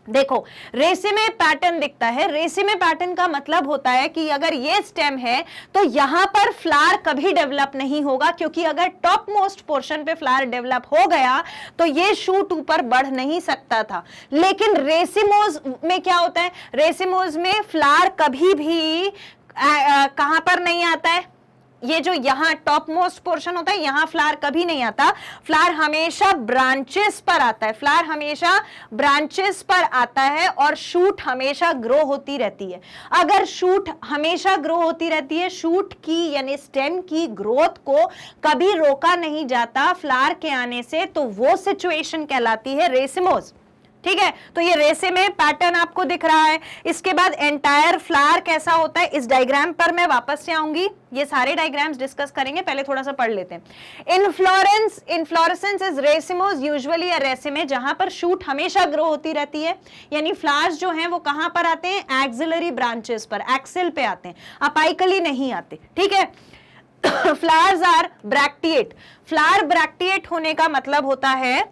देखो रेसिमे पैटर्न दिखता है। रेसिमे पैटर्न का मतलब होता है कि अगर ये स्टेम है तो यहां पर फ्लावर कभी डेवलप नहीं होगा, क्योंकि अगर टॉप मोस्ट पोर्शन पे फ्लावर डेवलप हो गया तो ये शूट ऊपर बढ़ नहीं सकता था। लेकिन रेसिमोज में क्या होता है? रेसिमोज में फ्लावर कभी भी कहां पर नहीं आता है? ये जो यहाँ टॉप मोस्ट पोर्शन होता है यहाँ फ्लावर कभी नहीं आता, फ्लावर हमेशा ब्रांचेस पर आता है, फ्लावर हमेशा ब्रांचेस पर आता है और शूट हमेशा ग्रो होती रहती है। अगर शूट हमेशा ग्रो होती रहती है, शूट की यानी स्टेम की ग्रोथ को कभी रोका नहीं जाता फ्लावर के आने से, तो वो सिचुएशन कहलाती है रेसिमोज। ठीक है, तो ये रेसिमे पैटर्न आपको दिख रहा है। इसके बाद एंटायर फ्लावर कैसा होता है, इस डायग्राम पर मैं वापस से आऊंगी, ये सारे डायग्राम्स डिस्कस करेंगे, पहले थोड़ा सा पढ़ लेते हैं। इनफ्लोरेसेंस इज रेसिमोज यूजुअली अ रेसिमे, जहां पर शूट हमेशा ग्रो होती रहती है, यानी फ्लावर्स जो हैं वो कहां पर आते हैं? एक्सिलरी ब्रांचेस पर, एक्सेल पे आते हैं, अपाइकली नहीं आते। ठीक है, flowers are bracteate. Flower bracteate होने का मतलब होता है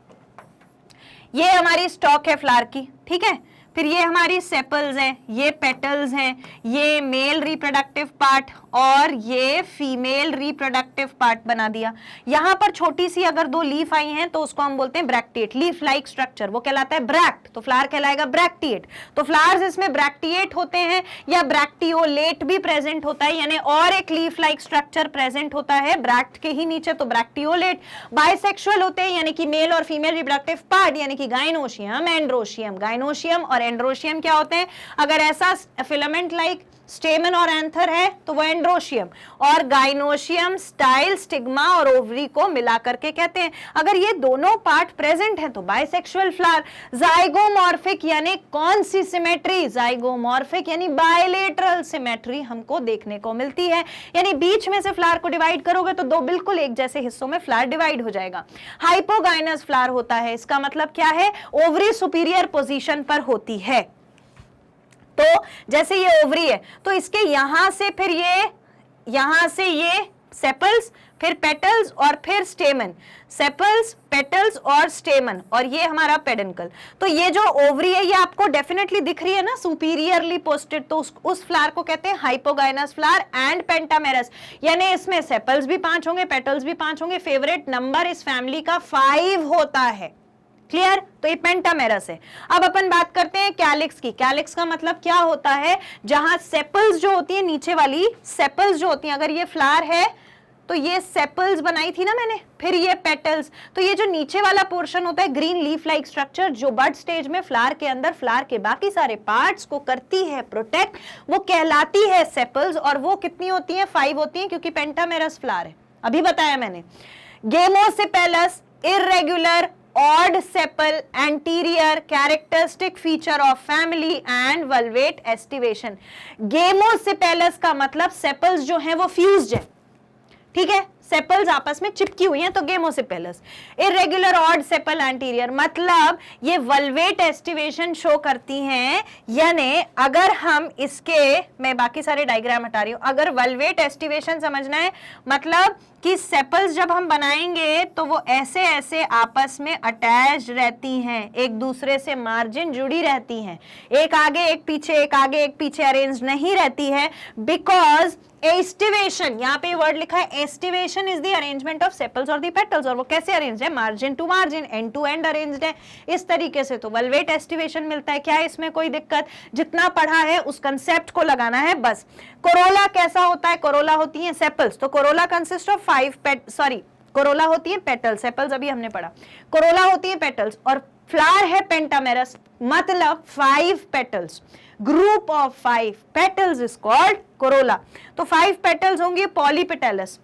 ये हमारी स्टॉक है फ्लावर की, ठीक है, फिर ये हमारी सेपल्स हैं, ये पेटल्स हैं, ये मेल रिप्रोडक्टिव पार्ट और ये फीमेल रिप्रोडक्टिव पार्ट बना दिया। यहां पर छोटी सी अगर दो लीफ आई हैं तो उसको हम बोलते हैं ब्रैक्टिएट, लीफ लाइक स्ट्रक्चर, वो कहलाता है ब्रैक्ट, तो फ्लावर कहलाएगा ब्रैक्टिएट। तो फ्लावर्स इसमें ब्रैक्टिएट होते हैं या ब्रैक्टियोलेट भी प्रेजेंट होता है, यानी और एक लीफ लाइक स्ट्रक्चर प्रेजेंट होता है ब्रैक्ट के ही नीचे, तो ब्रैक्टियोलेट। बाइसेक्सुअल होते हैं, यानी कि मेल और फीमेल रिप्रोडक्टिव पार्ट, यानी कि गाइनोशियम, एंड्रोशियम। गाइनोशियम और एंड्रोशियम क्या होते हैं? अगर ऐसा फिलामेंट लाइक स्टेमन और एंथर है तो वो एंड्रोशियम, और गाइनोशियम स्टाइल स्टिग्मा और ओवरी को मिला करके कहते हैं। अगर ये दोनों पार्ट प्रेजेंट है तो बाइसेक्सुअल फ्लावर। जाइगोमॉर्फिक यानी कौन सी सिमेट्री? जाइगोमॉर्फिक यानी बायलेटरल सिमेट्री हमको देखने को मिलती है, यानी बीच में से फ्लावर को डिवाइड करोगे तो दो बिल्कुल एक जैसे हिस्सों में फ्लावर डिवाइड हो जाएगा। हाइपोगाइनस फ्लावर होता है, इसका मतलब क्या है? ओवरी सुपीरियर पोजीशन पर होती है। तो जैसे ये ओवरी है तो इसके यहां से फिर यहां से ये सेपल्स, फिर पेटल्स और फिर स्टेमन, सेपल्स, पेटल्स और स्टेमन, और ये हमारा पेडुंकल। तो ये जो ओवरी है ये आपको डेफिनेटली दिख रही है ना, सुपीरियरली पोस्टेड, तो उस फ्लावर को कहते हैं हाइपोगाइनस फ्लावर एंड पेंटामेरस, यानी इसमें सेपल्स भी 5 होंगे, पेटल्स भी 5 होंगे। फेवरेट नंबर इस फैमिली का 5 होता है। क्लियर? तो ये पेंटामेरस है। अब अपन बात करते हैं कैलिक्स की। कैलिक्स का मतलब क्या होता है? जहां सेपल्स जो होती है, नीचे वाली सेपल्स जो होती हैं, अगर ये फ्लावर है तो ये सेपल्स बनाई थी ना मैंने, फिर ये पेटल्स, तो ये जो नीचे वाला पोर्शन होता है ग्रीन लीफ लाइक स्ट्रक्चर, जो बड स्टेज में फ्लावर के अंदर फ्लावर के बाकी सारे पार्ट्स को करती है प्रोटेक्ट, वो कहलाती है सेपल्स। और वो कितनी होती है? 5 होती है, क्योंकि पेंटामेरस फ्लावर है, अभी बताया मैंने। गेमोसेपेलस, irregular, odd sepal, anterior, characteristic feature of family and valvate estivation। गेमोसेपेलस का मतलब सेपल्स जो हैं वो फ्यूज्ड है, ठीक है, सेपल्स आपस में चिपकी हुई हैं, तो गेमोसेपेलस। इरेगुलर ऑड सेपल एंटीरियर, मतलब ये वल्वेट एस्टिवेशन शो करती हैं, यानी अगर हम इसके, मैं बाकी सारे डायग्राम हटा रही हूं, अगर वल्वेट एस्टिवेशन समझना है मतलब कि सेपल्स जब हम बनाएंगे तो वो ऐसे ऐसे आपस में अटैच रहती हैं, एक दूसरे से मार्जिन जुड़ी रहती हैं, एक आगे एक पीछे, एक आगे एक पीछे अरेंज नहीं रहती है, बिकॉज एस्टिवेशन, यहाँ पे वर्ड लिखा है aestivation is the arrangement of sepals और द पेटल्स, और वो कैसे अरेंज है? Margin to margin, end to end arranged है, इस तरीके से तो वल्वेट एस्टिवेशन मिलता है। क्या है इसमें कोई दिक्कत? जितना पढ़ा है उस कंसेप्ट को लगाना है बस। कोरोला कैसा होता है? कोरोला होती है सेपल्स, तो कोरोला कंसिस्ट ऑफ 5 कोरोला होती है पेटल्स, सेपल्स अभी हमने पढ़ा, कोरोला होती है पेटल्स, और फ्लावर है पेंटामेरस, मतलब 5 petals, group of 5 petals is called Corolla. तो 5 पेटल्स होंगी पॉलीपेटलस,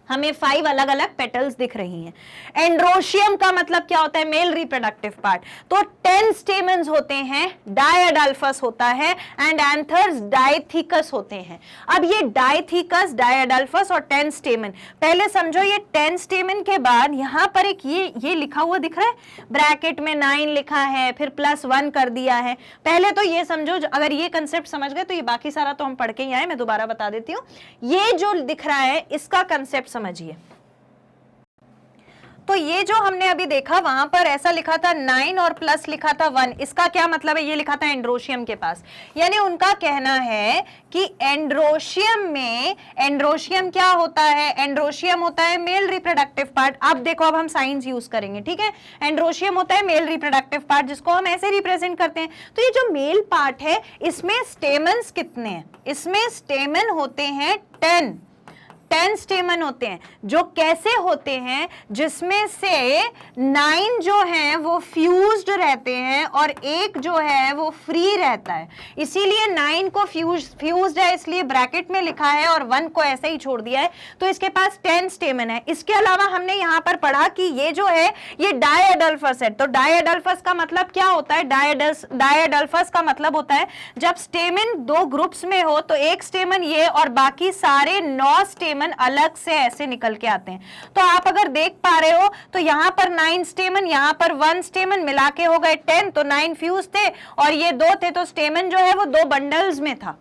हमें 5 अलग अलग पेटल्स दिख रही हैं। एंड्रोशियम का मतलब क्या होता है? Mail reproductive part. तो 10 स्टेमन्स होते हैं, डायअडल्फस होता है, एंड एंथर्स डायथीकस होते हैं। अब ये डायथीकस, डायअडल्फस और 10 स्टेमन, पहले समझो ये 10 स्टेमन के बाद यहां पर एक ये लिखा हुआ दिख रहा है, ब्रैकेट में 9 लिखा है, फिर +1 कर दिया है। पहले तो ये समझो, अगर ये कंसेप्ट समझ गए तो ये बाकी सारा तो हम पढ़ के ही आए, मैं दोबारा बता देती हूँ। ये जो दिख रहा है इसका कंसेप्ट समझिए। तो ये जो हमने अभी देखा वहां पर ऐसा लिखा था 9 और प्लस लिखा था 1, इसका क्या मतलब है? ये लिखा था एंड्रोशियम के पास, यानी उनका कहना है कि एंड्रोशियम में, एंड्रोशियम क्या होता है? एंड्रोशियम होता है मेल रिप्रोडक्टिव पार्ट। अब देखो, अब हम साइंस यूज करेंगे, ठीक है। एंड्रोशियम होता है मेल रिप्रोडक्टिव पार्ट, जिसको हम ऐसे रिप्रेजेंट करते हैं। तो ये जो मेल पार्ट है इसमें स्टेमन्स कितने हैं? इसमें स्टेमन होते हैं 10 स्टेमन होते हैं, जो कैसे होते हैं? जिसमें से 9 जो हैं वो फ्यूज्ड रहते हैं और एक जो है वो फ्री रहता है, इसीलिए 9 को फ्यूज्ड है, इसलिए ब्रैकेट में लिखा है, और 1 को ऐसे ही छोड़ दिया है। तो इसके पास 10 स्टेमन है। इसके अलावा हमने यहां पर पढ़ा कि ये जो है ये डायअडल्फस है। तो डायअडल्फस का मतलब क्या होता है? डायअडल्फस का मतलब होता है जब स्टेमन 2 ग्रुप्स में हो, तो एक स्टेमन ये और बाकी सारे 9 स्टेमन अलग से ऐसे निकल के आते हैं। तो आप अगर देख पा रहे हो तो यहां पर 9 स्टेमन, यहां पर 1 स्टेमन, मिला के हो गए 10, तो 9 फ्यूज थे और ये 2 थे, तो स्टेमन जो है वो 2 बंडल्स में था।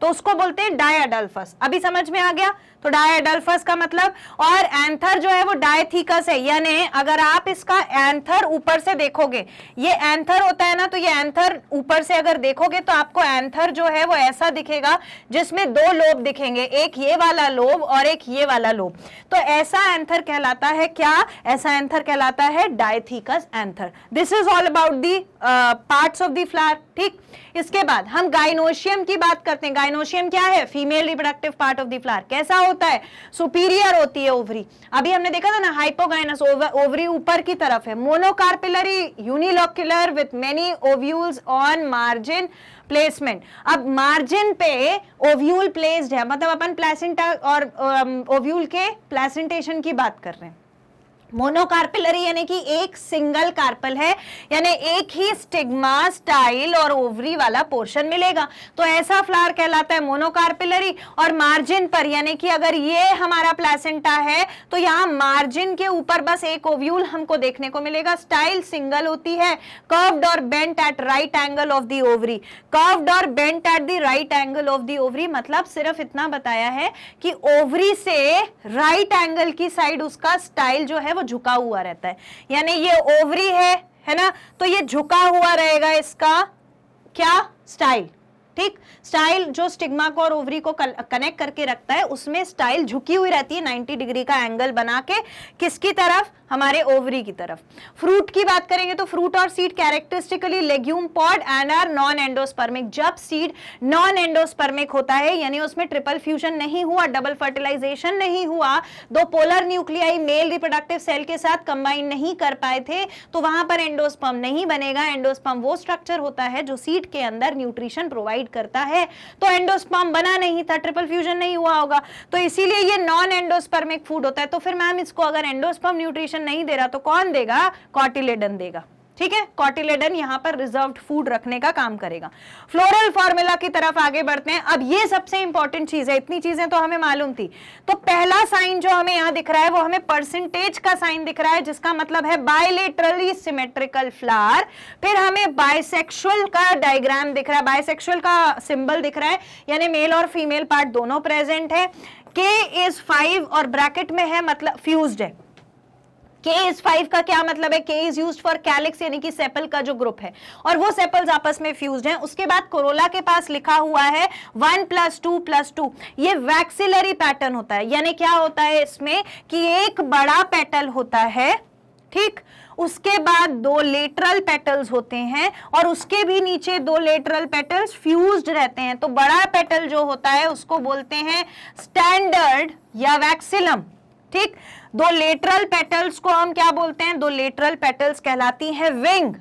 तो उसको बोलते हैं डायअडल्फस। अभी समझ में आ गया? तो डायअडल्फस का मतलब, और एंथर जो है वो डायथीकस है, यानी अगर आप इसका एंथर ऊपर से देखोगे, ये एंथर होता है ना, तो ये एंथर ऊपर से अगर देखोगे तो आपको एंथर जो है वो ऐसा दिखेगा जिसमें दो लोब दिखेंगे, एक ये वाला लोब और एक ये वाला लोब। तो ऐसा एंथर कहलाता है क्या? ऐसा एंथर कहलाता है dithecous anther. This is all about the parts of the flower. ठीक, इसके बाद हम गाइनोशियम की बात करते हैं। गाइनोशियम क्या है? Female reproductive part of the flower. कैसा होता है? सुपीरियर होती है ओवरी। अभी हमने देखा था ना, हाइपोगाइनस, ओवरी ऊपर की तरफ है। Monocarpellary, unilocular with many ovules on margin placement. अब मार्जिन पे ओव्यूल प्लेस्ड है, मतलब अपन प्लेसेंटा और ओव्यूल के प्लेसेंटेशन की बात कर रहे हैं। मोनोकार्पिलरी यानी कि एक सिंगल कार्पल है, यानी एक ही स्टिग्मा, स्टाइल और ओवरी वाला पोर्शन मिलेगा, तो ऐसा फ्लावर कहलाता है मोनोकार्पिलरी। और मार्जिन पर, यानी कि अगर ये हमारा प्लेसेंटा है तो यहाँ मार्जिन के ऊपर बस एक ओव्यूल हमको देखने को मिलेगा। स्टाइल सिंगल होती है, कर्व्ड और bent at right angle of the ovary. Curved और bent at the right angle of the ovary मतलब सिर्फ इतना बताया है कि ओवरी से राइट एंगल की साइड उसका स्टाइल जो है वो झुका हुआ रहता है, यानी ये ओवरी है ना, तो ये झुका हुआ रहेगा इसका क्या? स्टाइल। ठीक, स्टाइल जो स्टिग्मा को और ओवरी को कनेक्ट करके रखता है, उसमें स्टाइल झुकी हुई रहती है 90 डिग्री का एंगल बना के। किसकी तरफ? हमारे ओवरी की तरफ। फ्रूट की बात करेंगे तो फ्रूट और seed characteristically legume pod and are non endospermic. जब सीड नॉन एंडोस्पर्मिक होता है, यानी उसमें ट्रिपल फ्यूजन नहीं हुआ, डबल फर्टिलाइजेशन नहीं हुआ, दो polar nuclei male reproductive cell के साथ कंबाइन नहीं कर पाए थे, तो वहां पर एंडोस्पर्म नहीं बनेगा। एंडोस्पर्म वो स्ट्रक्चर होता है जो सीड के अंदर न्यूट्रिशन प्रोवाइड करता है, तो एंडोस्पर्म बना नहीं था, ट्रिपल फ्यूजन नहीं हुआ होगा, तो इसीलिए ये नॉन एंडोस्पर्मिक फूड होता है। तो फिर मैम इसको अगर एंडोस्पर्म न्यूट्रिशन नहीं दे रहा तो कौन देगा? कॉटिलेडन देगा। ठीक है, कॉटिलेडन यहां पर रिजर्व्ड फूड रखने का काम करेगा। फ्लोरल फॉर्मूला की तरफ आगे बढ़ते हैं। अब ये सबसे इंपॉर्टेंट चीज है, इतनी चीजें तो हमें मालूम थी। तो पहला साइन जो हमें यहां दिख रहा है वो हमें परसेंटेज का साइन दिख रहा है, जिसका मतलब है बायलेटरली सिमेट्रिकल फ्लावर। फिर हमें बाइसेक्सुअल का डायग्राम दिख रहा है, बाइसेक्सुअल का सिंबल दिख रहा है, यानी मेल और फीमेल पार्ट दोनों प्रेजेंट है। K is 5 और ब्रैकेट में है, मतलब फ्यूज्ड है। K is 5 का क्या मतलब है? K is used for calyx, यानी कि सेपल का जो ग्रुप है, और वो सेपल्स आपस में फ्यूज्ड हैं। उसके बाद कोरोला के पास लिखा हुआ है 1 + 2 + 2। ये वैक्सिलरी पैटर्न होता है, यानी क्या होता है इसमें कि एक बड़ा पेटल होता है, ठीक, उसके बाद दो लेटरल पेटल्स होते हैं और उसके भी नीचे दो लेटरल पेटल्स फ्यूज्ड रहते हैं। तो बड़ा पेटल जो होता है उसको बोलते हैं स्टैंडर्ड या वैक्सिलम। ठीक, दो लेटरल पेटल्स को हम क्या बोलते हैं? दो लेटरल पेटल्स कहलाती हैं विंग,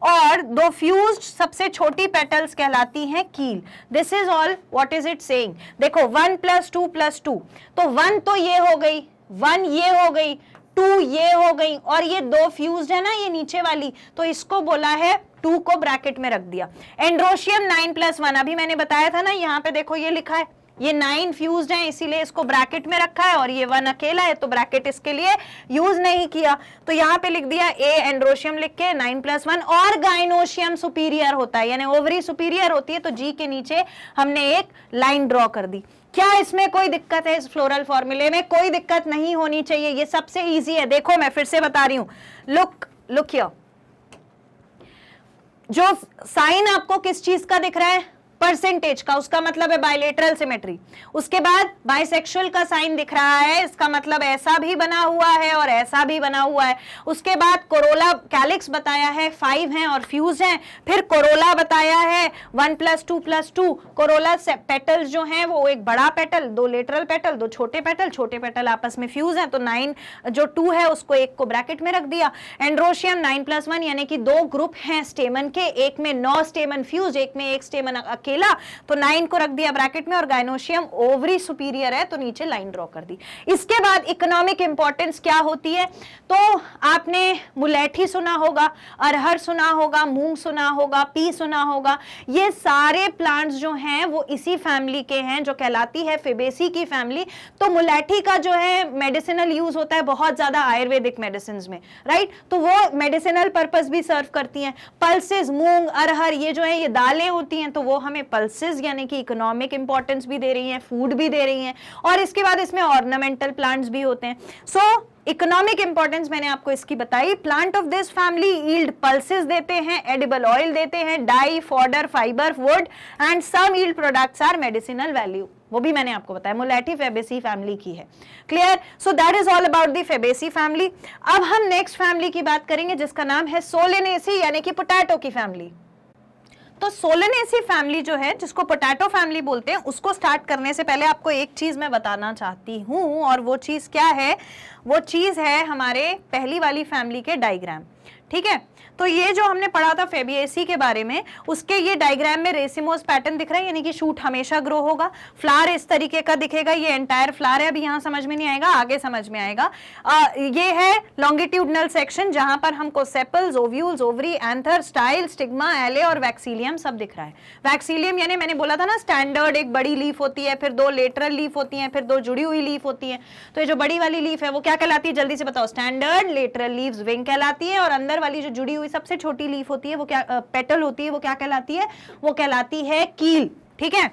और दो फ्यूज्ड सबसे छोटी पेटल्स कहलाती हैं कील। This is all. What is it saying? देखो 1 + 2 + 2, तो 1 तो ये हो गई, 1 ये हो गई, 2 ये हो गई, और ये दो फ्यूज्ड है ना ये नीचे वाली, तो इसको बोला है 2 को ब्रैकेट में रख दिया। एंड्रोशियम 9 + 1, अभी मैंने बताया था ना, यहाँ पे देखो ये लिखा है, ये 9 फ्यूज्ड हैं, इसीलिए इसको ब्रैकेट में रखा है, और ये 1 अकेला है तो ब्रैकेट इसके लिए यूज नहीं किया, तो यहाँ पे लिख दिया ए एंड्रोशियम लिख के 9 + 1। और गाइनोशियम सुपीरियर होता है, यानी ओवरी सुपीरियर होती है, तो जी के नीचे हमने एक लाइन ड्रॉ कर दी। क्या इसमें कोई दिक्कत है? इस फ्लोरल फॉर्मूले में कोई दिक्कत नहीं होनी चाहिए, ये सबसे इजी है। देखो मैं फिर से बता रही हूं, लुक हियर, जो साइन आपको किस चीज का दिख रहा है? परसेंटेज का, उसका मतलब है बायलेटरल सिमेट्री। उसके बाद बाइसेक्सुअल का साइन दिख रहा है, इसका मतलब ऐसा भी बना हुआ है और ऐसा भी बना हुआ है। उसके बाद कोरोला कैलिक्स बताया है 5 हैं और फ्यूज हैं। फिर कोरोला बताया है 1 + 2 + 2। कोरोला पेटल्स जो हैं वो एक बड़ा पेटल, दो लेटरल पेटल, दो छोटे पेटल आपस में फ्यूज हैं, तो 9 जो 2 है उसको एक को ब्रैकेट में रख दिया। एंड्रोशियम 9 + 1, यानी कि दो ग्रुप हैं स्टेमन के, एक में 9 स्टेमन फ्यूज, एक में एक स्टेमन अकेला, तो 9 को रख दिया ब्रैकेट में। और गाइनोशियम ओवरी सुपीरियर है तो नीचे लाइन ड्रॉ कर दी। इसके बाद इकोनॉमिक इंपॉर्टेंस क्या होती है? तो आपने मुलेठी सुना होगा, अरहर सुना होगा, मूंग सुना होगा, पी सुना होगा। ये सारे प्लांट्स जो हैं वो इसी फैमिली के हैं जो कहलाती है फेबेसी की फैमिली। तो मुलेठी का जो है मेडिसिनल यूज होता है बहुत ज्यादा आयुर्वेदिक मेडिसिन में, राइट, तो वो मेडिसिनल पर्पस भी सर्व करती हैं। पल्सेस, मूंग, अरहर, ये जो है ये दालें होती हैं, तो वो हमें हमें पल्सेस यानी कि इकोनॉमिक इंपॉर्टेंस भी दे रही हैं, फूड भी दे रही हैं, और इसके बाद इसमें ऑर्नामेंटल प्लांट्स भी होते हैं। सो इकोनॉमिक इंपॉर्टेंस मैंने आपको इसकी बताई। Plant of this family yield pulses देते हैं, एडिबल ऑयल देते हैं, dye, fodder, fibre, wood and some yield products are medicinal value, वो भी मैंने आपको बताया, मुलेटी फेबेसी फैमिली की है। Clear? So that is all about the Fabaceae family. अब हम नेक्स्ट फैमिली की बात करेंगे जिसका नाम है सोलेनेसी यानी कि पोटैटो की फैमिली। तो सोलेनेसी फैमिली जो है, जिसको पोटैटो फैमिली बोलते हैं, उसको स्टार्ट करने से पहले आपको एक चीज मैं बताना चाहती हूं, और वो चीज क्या है? वो चीज है हमारे पहली वाली फैमिली के डायग्राम। ठीक है, तो ये जो हमने पढ़ा था फेबिएसी के बारे में, उसके ये डायग्राम में रेसिमोस पैटर्न दिख रहा है, यानी कि शूट हमेशा ग्रो होगा, फ्लावर इस तरीके का दिखेगा, ये एंटायर फ्लावर है, अभी यहाँ समझ में नहीं आएगा, आगे समझ में आएगा। ये है लॉन्गिट्यूडनल सेक्शन जहां पर हमको sepals, ovules, ovary, anther, style, stigma, एले और वैक्सीलियम सब दिख रहा है। वैक्सीलियम यानी मैंने बोला था ना, स्टैंडर्ड एक बड़ी लीफ होती है, फिर 2 लेटरल लीफ होती हैं, फिर 2 जुड़ी हुई लीफ होती हैं। तो ये जो बड़ी वाली लीफ है वो क्या कहलाती है, जल्दी से बताओ? स्टैंडर्ड लेटरल लीव्स विंग कहलाती है, और अंदर वाली जो जुड़ी हुई सबसे छोटी लीफ होती है वो क्या, पेटल होती है, वो क्या कहलाती है? वो कहलाती है कील। ठीक है,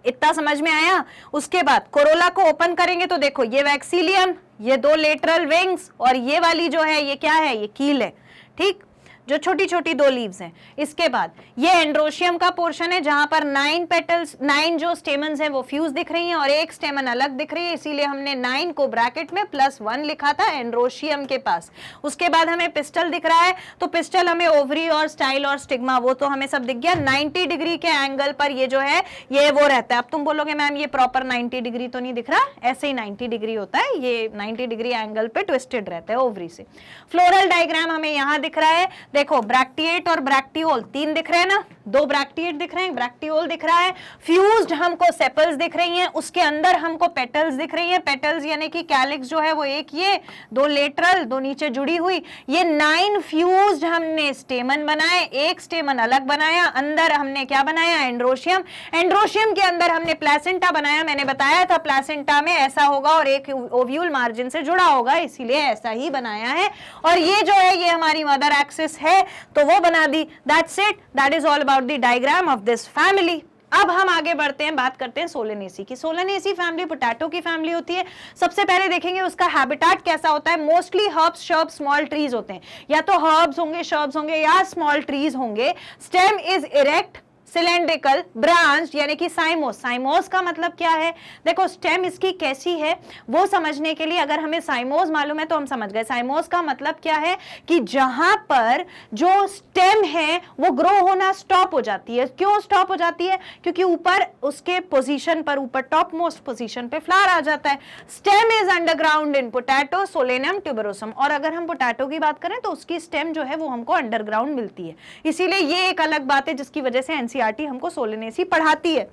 इतना समझ में आया? उसके बाद कोरोला को ओपन करेंगे तो देखो ये वैक्सीलियम, ये 2 लेटरल विंग्स, और ये वाली जो है ये क्या है? ये कील है। ठीक, जो छोटी छोटी 2 लीव्स हैं। इसके बाद ये एंड्रोशियम का पोर्शन है जहां पर 9 पेटल्स, 9 जो स्टेमन्स हैं वो फ्यूज दिख रही हैं और एक स्टेमन अलग दिख रही है, इसीलिए हमने 9 को ब्रैकेट में +1 लिखा था एंड्रोशियम के पास। उसके बाद हमें पिस्टल दिख रहा है, तो पिस्टल हमें ओवरी और स्टाइल और स्टिग्मा वो तो हमें सब दिख गया। 90 डिग्री के एंगल पर ये जो है ये वो रहता है। अब तुम बोलोगे मैम ये प्रॉपर 90 डिग्री तो नहीं दिख रहा, ऐसे ही 90 डिग्री होता है, ये 90 डिग्री एंगल पे ट्विस्टेड रहता है ओवरी से। फ्लोरल डायग्राम हमें यहाँ दिख रहा है, देखो ब्रैक्टिएट और ब्रैक्टियोल 3 दिख रहे हैं ना, 2 ब्रैक्टिएट दिख रहे हैं, ब्रैक्टियोल दिख रहा है, फ्यूज्ड हमको सेपल्स दिख रही हैं, उसके अंदर हमको पेटल्स दिख रही हैं। पेटल्स यानी कि कैलिक्स जो है वो एक, ये 2 लेटरल, 2 नीचे जुड़ी हुई, ये 9 फ्यूज्ड हमने स्टेमन बनाए, एक स्टेमन अलग बनाया, अंदर हमने क्या बनाया? एंड्रोशियम। एंड्रोशियम के अंदर हमने प्लेसेंटा बनाया, मैंने बताया था प्लेसेंटा में ऐसा होगा और एक ओव्यूल मार्जिन से जुड़ा होगा, इसीलिए ऐसा ही बनाया है। और ये जो है ये हमारी मदर एक्सिस है तो वो बना दी। That's it, that is all about the diagram of this family. अब हम आगे बढ़ते हैं, बात करते हैं सोलेनेसी की। सोलेनेसी फैमिली पोटैटो की फैमिली होती है। सबसे पहले देखेंगे उसका हैबिटेट कैसा होता है। Mostly herbs, shrubs, small trees होते हैं, या तो हर्ब्स होंगे, शर्ब्स होंगे, या स्मॉल ट्रीज होंगे। Stem is erect, cylindrical, branch यानी कि साइमोस। साइमोस का मतलब क्या है? देखो स्टेम इसकी कैसी है वो समझने के लिए अगर हमें साइमोस मालूम है तो हम समझ गए। साइमोस का मतलब क्या है कि जहां पर जो स्टेम है वो ग्रो होना स्टॉप हो जाती है। क्यों स्टॉप हो जाती है? क्योंकि ऊपर उसके पोजीशन पर, ऊपर टॉप मोस्ट पोजीशन पे फ्लावर आ जाता है। Stem is underground in potato, Solanum, tuberosum. और अगर हम पोटैटो की बात करें तो उसकी स्टेम जो है वो हमको अंडरग्राउंड मिलती है, इसीलिए ये एक अलग बात है जिसकी वजह से एनसीईआरटी हमको सोलेनेसी पढ़ाती है।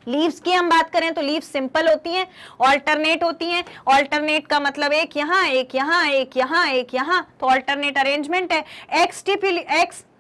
लीव्स की हम बात करें तो लीव्स सिंपल होती हैं, ऑल्टरनेट होती हैं। ऑल्टरनेट का मतलब एक यहाँ, एक यहाँ, एक यहाँ, एक यहाँ, तो ऑल्टरनेट अरेंजमेंट है। एक्स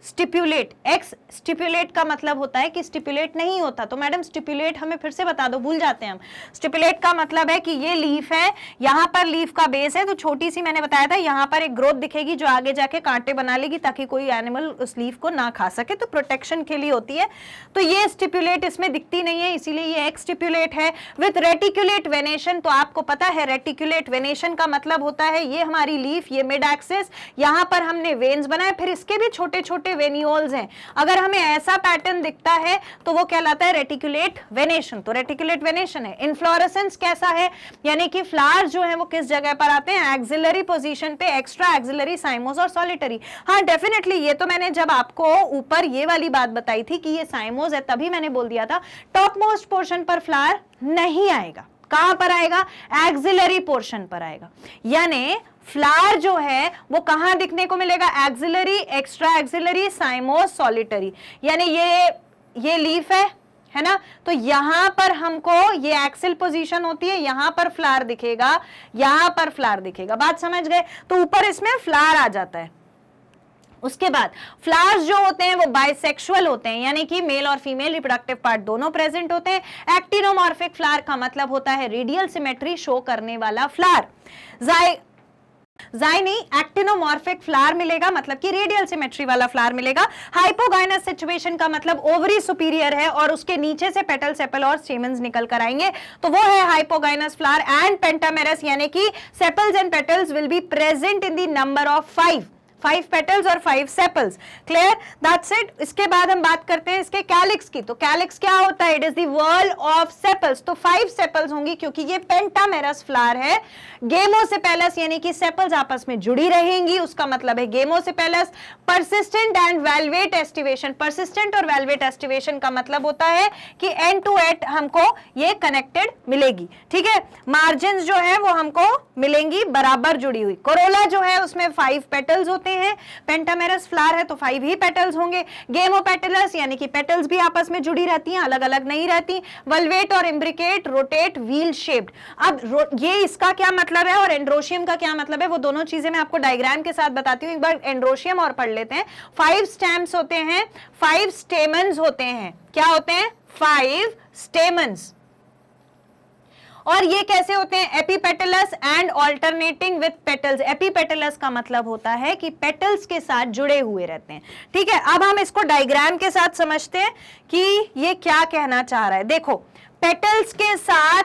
स्टिपुलेट, एक्स स्टिपुलेट का मतलब होता है कि स्टिपुलेट नहीं होता। तो मैडम स्टिपुलेट हमें फिर से बता दो, भूल जाते हैं हम। स्टिपुलेट का मतलब है कि ये लीफ है, यहाँ पर लीफ का बेस है, तो छोटी सी मैंने बताया था यहाँ पर एक ग्रोथ दिखेगी जो आगे जाके कांटे बना लेगी ताकि कोई एनिमल उस लीफ को ना खा सके, तो प्रोटेक्शन के लिए होती है। तो ये स्टिपुलेट इसमें दिखती नहीं है, इसीलिए ये एक्स स्टिपुलेट है। विथ रेटिकुलेट वेनेशन, तो आपको पता है रेटिकुलेट वेनेशन का मतलब होता है ये हमारी लीफ, ये मिड एक्सिस, यहाँ पर हमने वेन्स बनाए, फिर इसके भी छोटे छोटे वेनियोल्स हैं। अगर हमें ऐसा पैटर्न दिखता है तो वो कहलाता है रेटिकुलेट वेनेशन, तो रेटिकुलेट वेनेशन है। इन्फ्लोरेसेंस कैसा है? यानी कि फ्लावर जो है वो किस जगह पर आते हैं? एक्सिलरी पोजीशन पे, एक्स्ट्रा एक्सिलरी, साइमोस और सॉलिटरी। हाँ डेफिनेटली, ये तो मैंने जब आपको ऊपर ये वाली बात बताई थी कि ये साइमोस है तभी मैंने बोल दिया था टॉप मोस्ट पोर्शन पर फ्लावर नहीं आएगा। कहां पर आएगा? एक्सिलरी पोर्शन पर आएगा। यानी फ्लावर जो है वो कहां दिखने को मिलेगा? Axillary, extra axillary, साइमोस, solitary. यानी ये लीफ है ना, तो यहां पर हमको ये एक्सिल पोजीशन होती है, यहां पर फ्लावर दिखेगा, यहां पर फ्लावर दिखेगा। बात समझ गए? तो ऊपर इसमें फ्लावर आ जाता है। उसके बाद फ्लावर्स जो होते हैं वो बाइसेक्सुअल होते हैं, यानी कि मेल और फीमेल रिप्रोडक्टिव पार्ट दोनों प्रेजेंट होते हैं। एक्टिनोमॉर्फिक फ्लावर का मतलब होता है रेडियल सिमेट्री शो करने वाला फ्लावर। ज़ाइनी एक्टिनोमॉर्फिक फ्लावर मिलेगा, मतलब कि रेडियल सिमेट्री वाला फ्लावर मिलेगा। हाइपोगाइनस सिचुएशन का मतलब ओवरी सुपीरियर है और उसके नीचे से पेटल, सेपल और स्टेमन्स निकल कर आएंगे, तो वो है हाइपोगाइनस फ्लावर। एंड पेंटामेरस यानी कि sepals and petals will be present in the number of 5 petals और 5 सेपल्स। Clear, that's it. इसके बाद हम बात करते हैं इसके कैलिक्स की। तो कैलिक्स क्या होता है? It is the whorl of sepals. तो 5 सेपल्स होंगी क्योंकि ये पेंटामेरस फ्लावर है। गेमोसेपेलस यानी कि सेपल्स आपस में जुड़ी रहेंगी, उसका मतलब है gamosepalous. Persistent and valvate aestivation, persistent और वेलवेट एस्टिवेशन का मतलब होता है कि एंड टू एंड हमको ये कनेक्टेड मिलेगी। ठीक है, मार्जिन जो है वो हमको मिलेंगी बराबर जुड़ी हुई। कोरोला जो है उसमें 5 पेटल्स होते हैं, पेंटामेरस फ्लावर है तो 5 ही पेटल्स होंगे। गेमोपेटलस यानी कि पेटल्स भी आपस में जुड़ी रहती हैं, अलग अलग नहीं रहती। वल्वेट और इम्ब्रिकेट, रोटेट, व्हील शेप्ड। अब ये इसका क्या मतलब है और एंड्रोशियम का क्या मतलब है, वो दोनों चीजें मैं आपको डायग्राम के साथ बताती हूँ। एक बार एंड्रोशियम और पढ़ लेते हैं। 5 स्टेम्स होते हैं, 5 स्टेमन्स होते हैं। क्या होते हैं? 5 स्टेमन्स। और ये कैसे होते हैं? Epipetalous and alternating with petals. Epipetalous का मतलब होता है कि पेटल्स के साथ जुड़े हुए रहते हैं। ठीक है, अब हम इसको डायग्राम के साथ समझते हैं कि ये क्या कहना चाह रहा है। देखो, पेटल्स के साथ,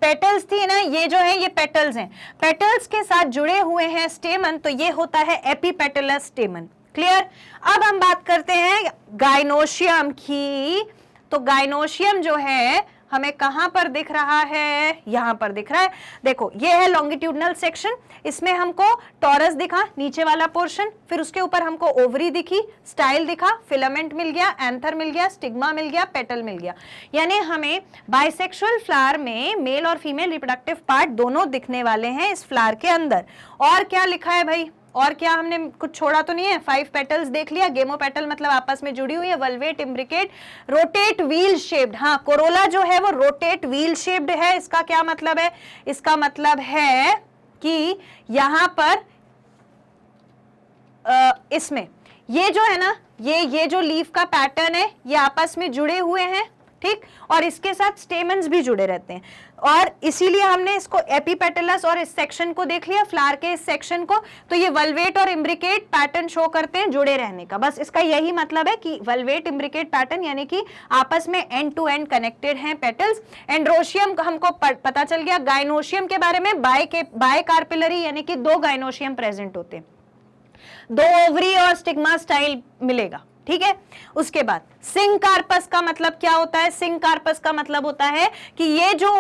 पेटल्स थी ना, ये जो है ये पेटल्स हैं, पेटल्स के साथ जुड़े हुए हैं स्टेमन, तो ये होता है एपीपेटलस स्टेमन। क्लियर। अब हम बात करते हैं गाइनोशियम की। तो गाइनोशियम जो है हमें कहां पर दिख रहा है? यहां पर दिख रहा है। देखो, ये है लॉन्गिट्यूडनल सेक्शन, इसमें हमको टॉरस दिखा नीचे वाला पोर्शन, फिर उसके ऊपर हमको ओवरी दिखी, स्टाइल दिखा, फिलामेंट मिल गया, एंथर मिल गया, स्टिग्मा मिल गया, पेटल मिल गया। यानी हमें बाइसेक्सुअल फ्लावर में मेल और फीमेल रिप्रोडक्टिव पार्ट दोनों दिखने वाले हैं इस फ्लावर के अंदर। और क्या लिखा है भाई? और क्या हमने कुछ छोड़ा तो नहीं है? 5 पेटल्स देख लिया, गेमोपेटल मतलब आपस में जुड़ी हुई है, velvet, imbricate, rotate, wheel shaped. हाँ, कोरोला जो है वो रोटेट व्हील शेप्ड है। इसका क्या मतलब है? इसका मतलब है कि यहां पर इसमें ये जो है ना, ये जो लीफ का पैटर्न है ये आपस में जुड़े हुए हैं। ठीक, और इसके साथ स्टेमन्स भी जुड़े रहते हैं, और इसीलिए हमने इसको एपीपेटलस और इस सेक्शन को देख लिया, फ्लावर के इस सेक्शन को। तो ये वल्वेट और इम्ब्रिकेट पैटर्न शो करते हैं जुड़े रहने का। बस इसका यही मतलब है कि वल्वेट इम्ब्रिकेट पैटर्न यानी कि आपस में एंड टू एंड कनेक्टेड हैं पेटल्स। एंड्रोशियम हमको पता चल गया। गाइनोशियम के बारे में, बाय कार्पिलरी यानी कि 2 गाइनोशियम प्रेजेंट होते हैं, 2 ओवरी और स्टिग्मा स्टाइल मिलेगा। ठीक है, उसके बाद सिंकार्पस का मतलब क्या होता है? सिंकार्पस का मतलब होता है कि ये जो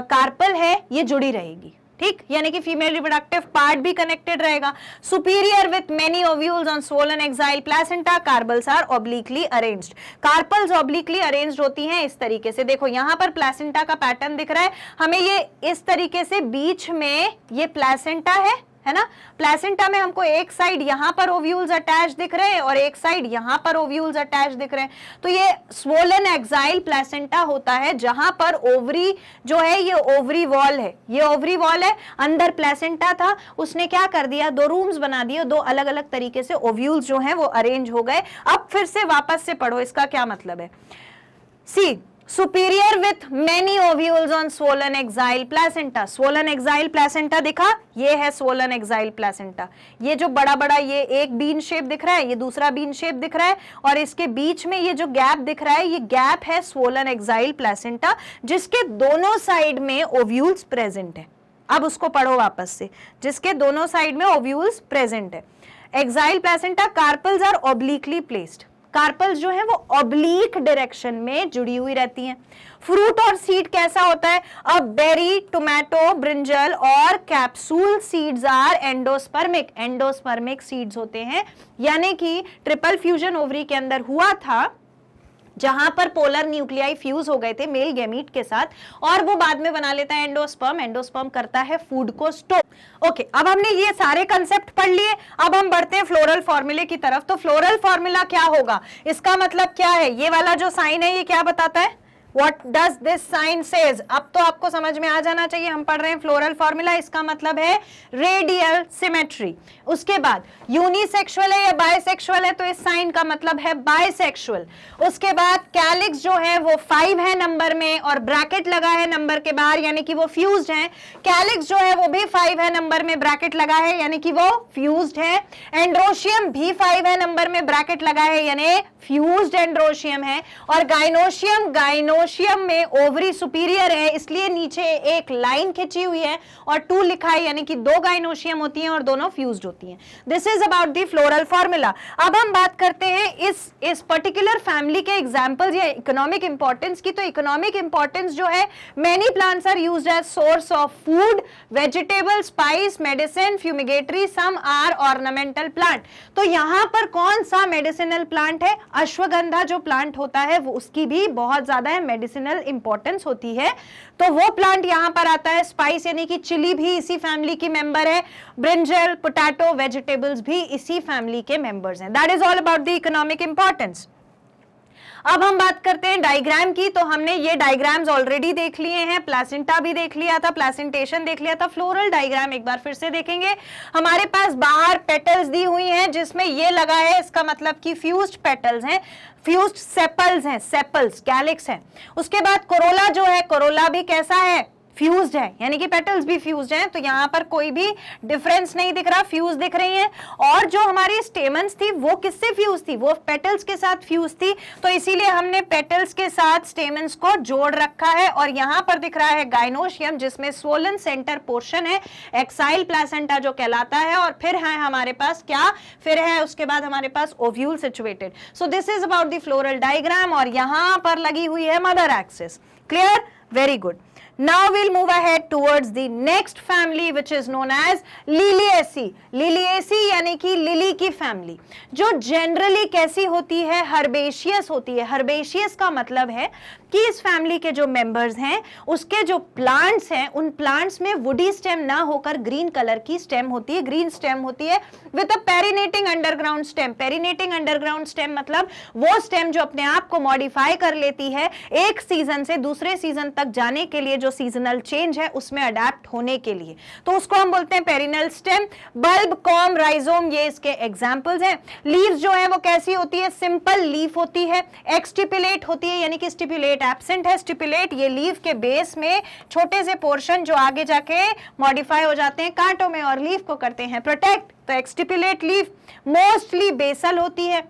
कार्पल है ये जुड़ी रहेगी। ठीक, यानी कि फीमेल रिप्रोडक्टिव पार्ट भी कनेक्टेड रहेगा। Superior with many ovules on swollen axile placenta, carpels are obliquely arranged. Carpels obliquely arranged होती हैं इस तरीके से। देखो, यहां पर प्लेसेंटा का पैटर्न दिख रहा है हमें, ये इस तरीके से बीच में ये प्लेसेंटा है ना। प्लेसेंटा में हमको एक साइड यहां पर ओव्यूल्स अटैच दिख रहे हैं और एक साइड यहां पर ओव्यूल्स अटैच दिख रहे हैं। तो ये स्वोलन एक्साइल प्लेसेंटा होता है जहां पर ओवरी जो है ये ओवरी वॉल है, ये ओवरी वॉल है, अंदर प्लेसेंटा था, उसने क्या कर दिया? 2 रूम्स बना दिए, 2 अलग अलग तरीके से ओव्यूल्स जो हैं वो अरेंज हो गए। अब फिर से वापस से पढ़ो इसका क्या मतलब है। See, superior with many ovules on swollen axile placenta. Swollen axile placenta दिखा, ये है स्वोलन एक्साइल प्लेसेंटा। ये जो बड़ा बड़ा ये एक बीन शेप दिख रहा है, ये दूसरा बीन शेप दिख रहा है, और इसके बीच में ये जो गैप दिख रहा है ये गैप है स्वोलन एक्साइल प्लेसेंटा, जिसके दोनों साइड में ओव्यूल्स प्रेजेंट है। अब उसको पढ़ो वापस से, जिसके दोनों साइड में ओव्यूल्स प्रेजेंट है। Axile placenta, carpels are obliquely placed. Carpels जो है वो ऑब्लिक डायरेक्शन में जुड़ी हुई रहती हैं। फ्रूट और सीड कैसा होता है? अब बेरी, टोमेटो, ब्रिंजल और capsule seeds are endospermic. Endospermic seeds होते हैं, यानी कि ट्रिपल फ्यूजन ओवरी के अंदर हुआ था जहां पर पोलर न्यूक्लियाई फ्यूज हो गए थे मेल गैमीट के साथ, और वो बाद में बना लेता है एंडोस्पर्म। एंडोस्पर्म करता है फूड को स्टोर। ओके, अब हमने ये सारे कंसेप्ट पढ़ लिए, अब हम बढ़ते हैं फ्लोरल फॉर्मूले की तरफ। तो फ्लोरल फॉर्मूला क्या होगा? इसका मतलब क्या है? ये वाला जो साइन है ये क्या बताता है? What does this sign says? अब तो आपको समझ में आ जाना चाहिए, हम पढ़ रहे हैं फ्लोरल फॉर्मूला, इसका मतलब है रेडियल सिमेट्री। उसके बाद यूनिसेक्सुअल है या बायसेक्सुअल है, तो इस साइन का मतलब है बायसेक्सुअल। उसके बाद कैलिक्स जो है वो 5 है नंबर में और ब्रैकेट लगा है नंबर के बाहर, यानी कि वो फ्यूज्ड है। कैलिक्स जो है वो भी 5 है नंबर में, ब्रैकेट लगा है, यानी कि वो फ्यूज्ड है। एंड्रोशियम भी 5 है नंबर में, ब्रैकेट लगा है, यानी फ्यूज्ड एंड्रोशियम है। और गाइनोशियम में ओवरी सुपीरियर है, इसलिए नीचे एक लाइन खींची हुई है और 2 लिखा है, यानी कि 2 गाइनोशियम होती हैं और दोनों फ्यूज्ड होती हैं। This is about the floral formula. अब हम बात करते हैं इस पर्टिकुलर फैमिली के एग्जांपल्स या इकोनॉमिक इंपॉर्टेंस की। तो इकोनॉमिक इंपॉर्टेंस जो है, many plants are used as source of food, vegetable, spice, medicine, fumigatory, some are ornamental plant. तो यहां पर कौन सा मेडिसिनल प्लांट है? अश्वगंधा जो प्लांट होता है वो, उसकी भी बहुत ज्यादा मेडिसिनल इंपॉर्टेंस होती है, तो वो प्लांट यहां पर आता है। स्पाइस यानी कि चिली भी इसी फैमिली की मेंबर है। ब्रिंजल, पोटैटो, वेजिटेबल्स भी इसी फैमिली के मेंबर्स हैं। That is all about the economic importance. अब हम बात करते हैं डायग्राम की। तो हमने ये डायग्राम्स ऑलरेडी देख लिए हैं, प्लासेंटा भी देख लिया था, प्लासेंटेशन देख लिया था। फ्लोरल डायग्राम एक बार फिर से देखेंगे। हमारे पास बाहर पेटल्स दी हुई हैं जिसमें ये लगा है, इसका मतलब कि फ्यूज्ड पेटल्स हैं, फ्यूज्ड सेपल्स हैं, सेपल्स कैलिक्स हैं। उसके बाद कोरोला जो है, कोरोला भी कैसा है? फ्यूज्ड है, यानी कि पेटल्स भी फ्यूज्ड हैं। तो यहां पर कोई भी डिफरेंस नहीं दिख रहा, फ्यूज दिख रही हैं। और जो हमारी स्टेमन्स थी वो किससे फ्यूज थी? वो पेटल्स के साथ फ्यूज थी, तो इसीलिए हमने पेटल्स के साथ स्टेमन्स को जोड़ रखा है। और यहां पर दिख रहा है गाइनोशियम, जिसमें स्वोलन सेंटर पोर्शन है, एक्साइल प्लासेंटा जो कहलाता है। और फिर है हमारे पास क्या? फिर है उसके बाद हमारे पास ovule situated. So this is about the floral diagram. और यहां पर लगी हुई है mother axis. Clear? Very good. Now we'll move ahead towards the next family which is known as Liliaceae. Liliaceae यानी कि लिली की फैमिली, जो जनरली कैसी होती है? हर्बेशियस होती है। हर्बेशियस का मतलब है कि इस फैमिली के जो मेंबर्स हैं उसके जो प्लांट्स हैं, उन प्लांट्स में वुडी स्टेम ना होकर ग्रीन कलर की स्टेम होती है, ग्रीन स्टेम होती है with a perennating underground stem. Perennating underground stem मतलब वो स्टेम जो अपने आप को मॉडिफाई कर लेती है एक सीजन से दूसरे सीजन तक जाने के लिए, जो सीजनल चेंज है उसमें अडेप्ट होने के लिए, तो उसको हम बोलते हैं perennial stem. Bulb, com, rhizome ये इसके एग्जांपल्स हैं। लीव्स जो है वो कैसी होती है? सिंपल लीफ होती है। एक्सटिपुलेट होती है, यानी कि स्टिपुलेट एब्सेंट है। स्टिपुलेट ये लीफ के बेस में छोटे से पोर्शन जो आगे जाके मॉडिफाई हो जाते हैं कांटों में और लीफ को करते हैं प्रोटेक्ट, तो एक्सटिपुलेट लीफ। मोस्टली बेसल होती है,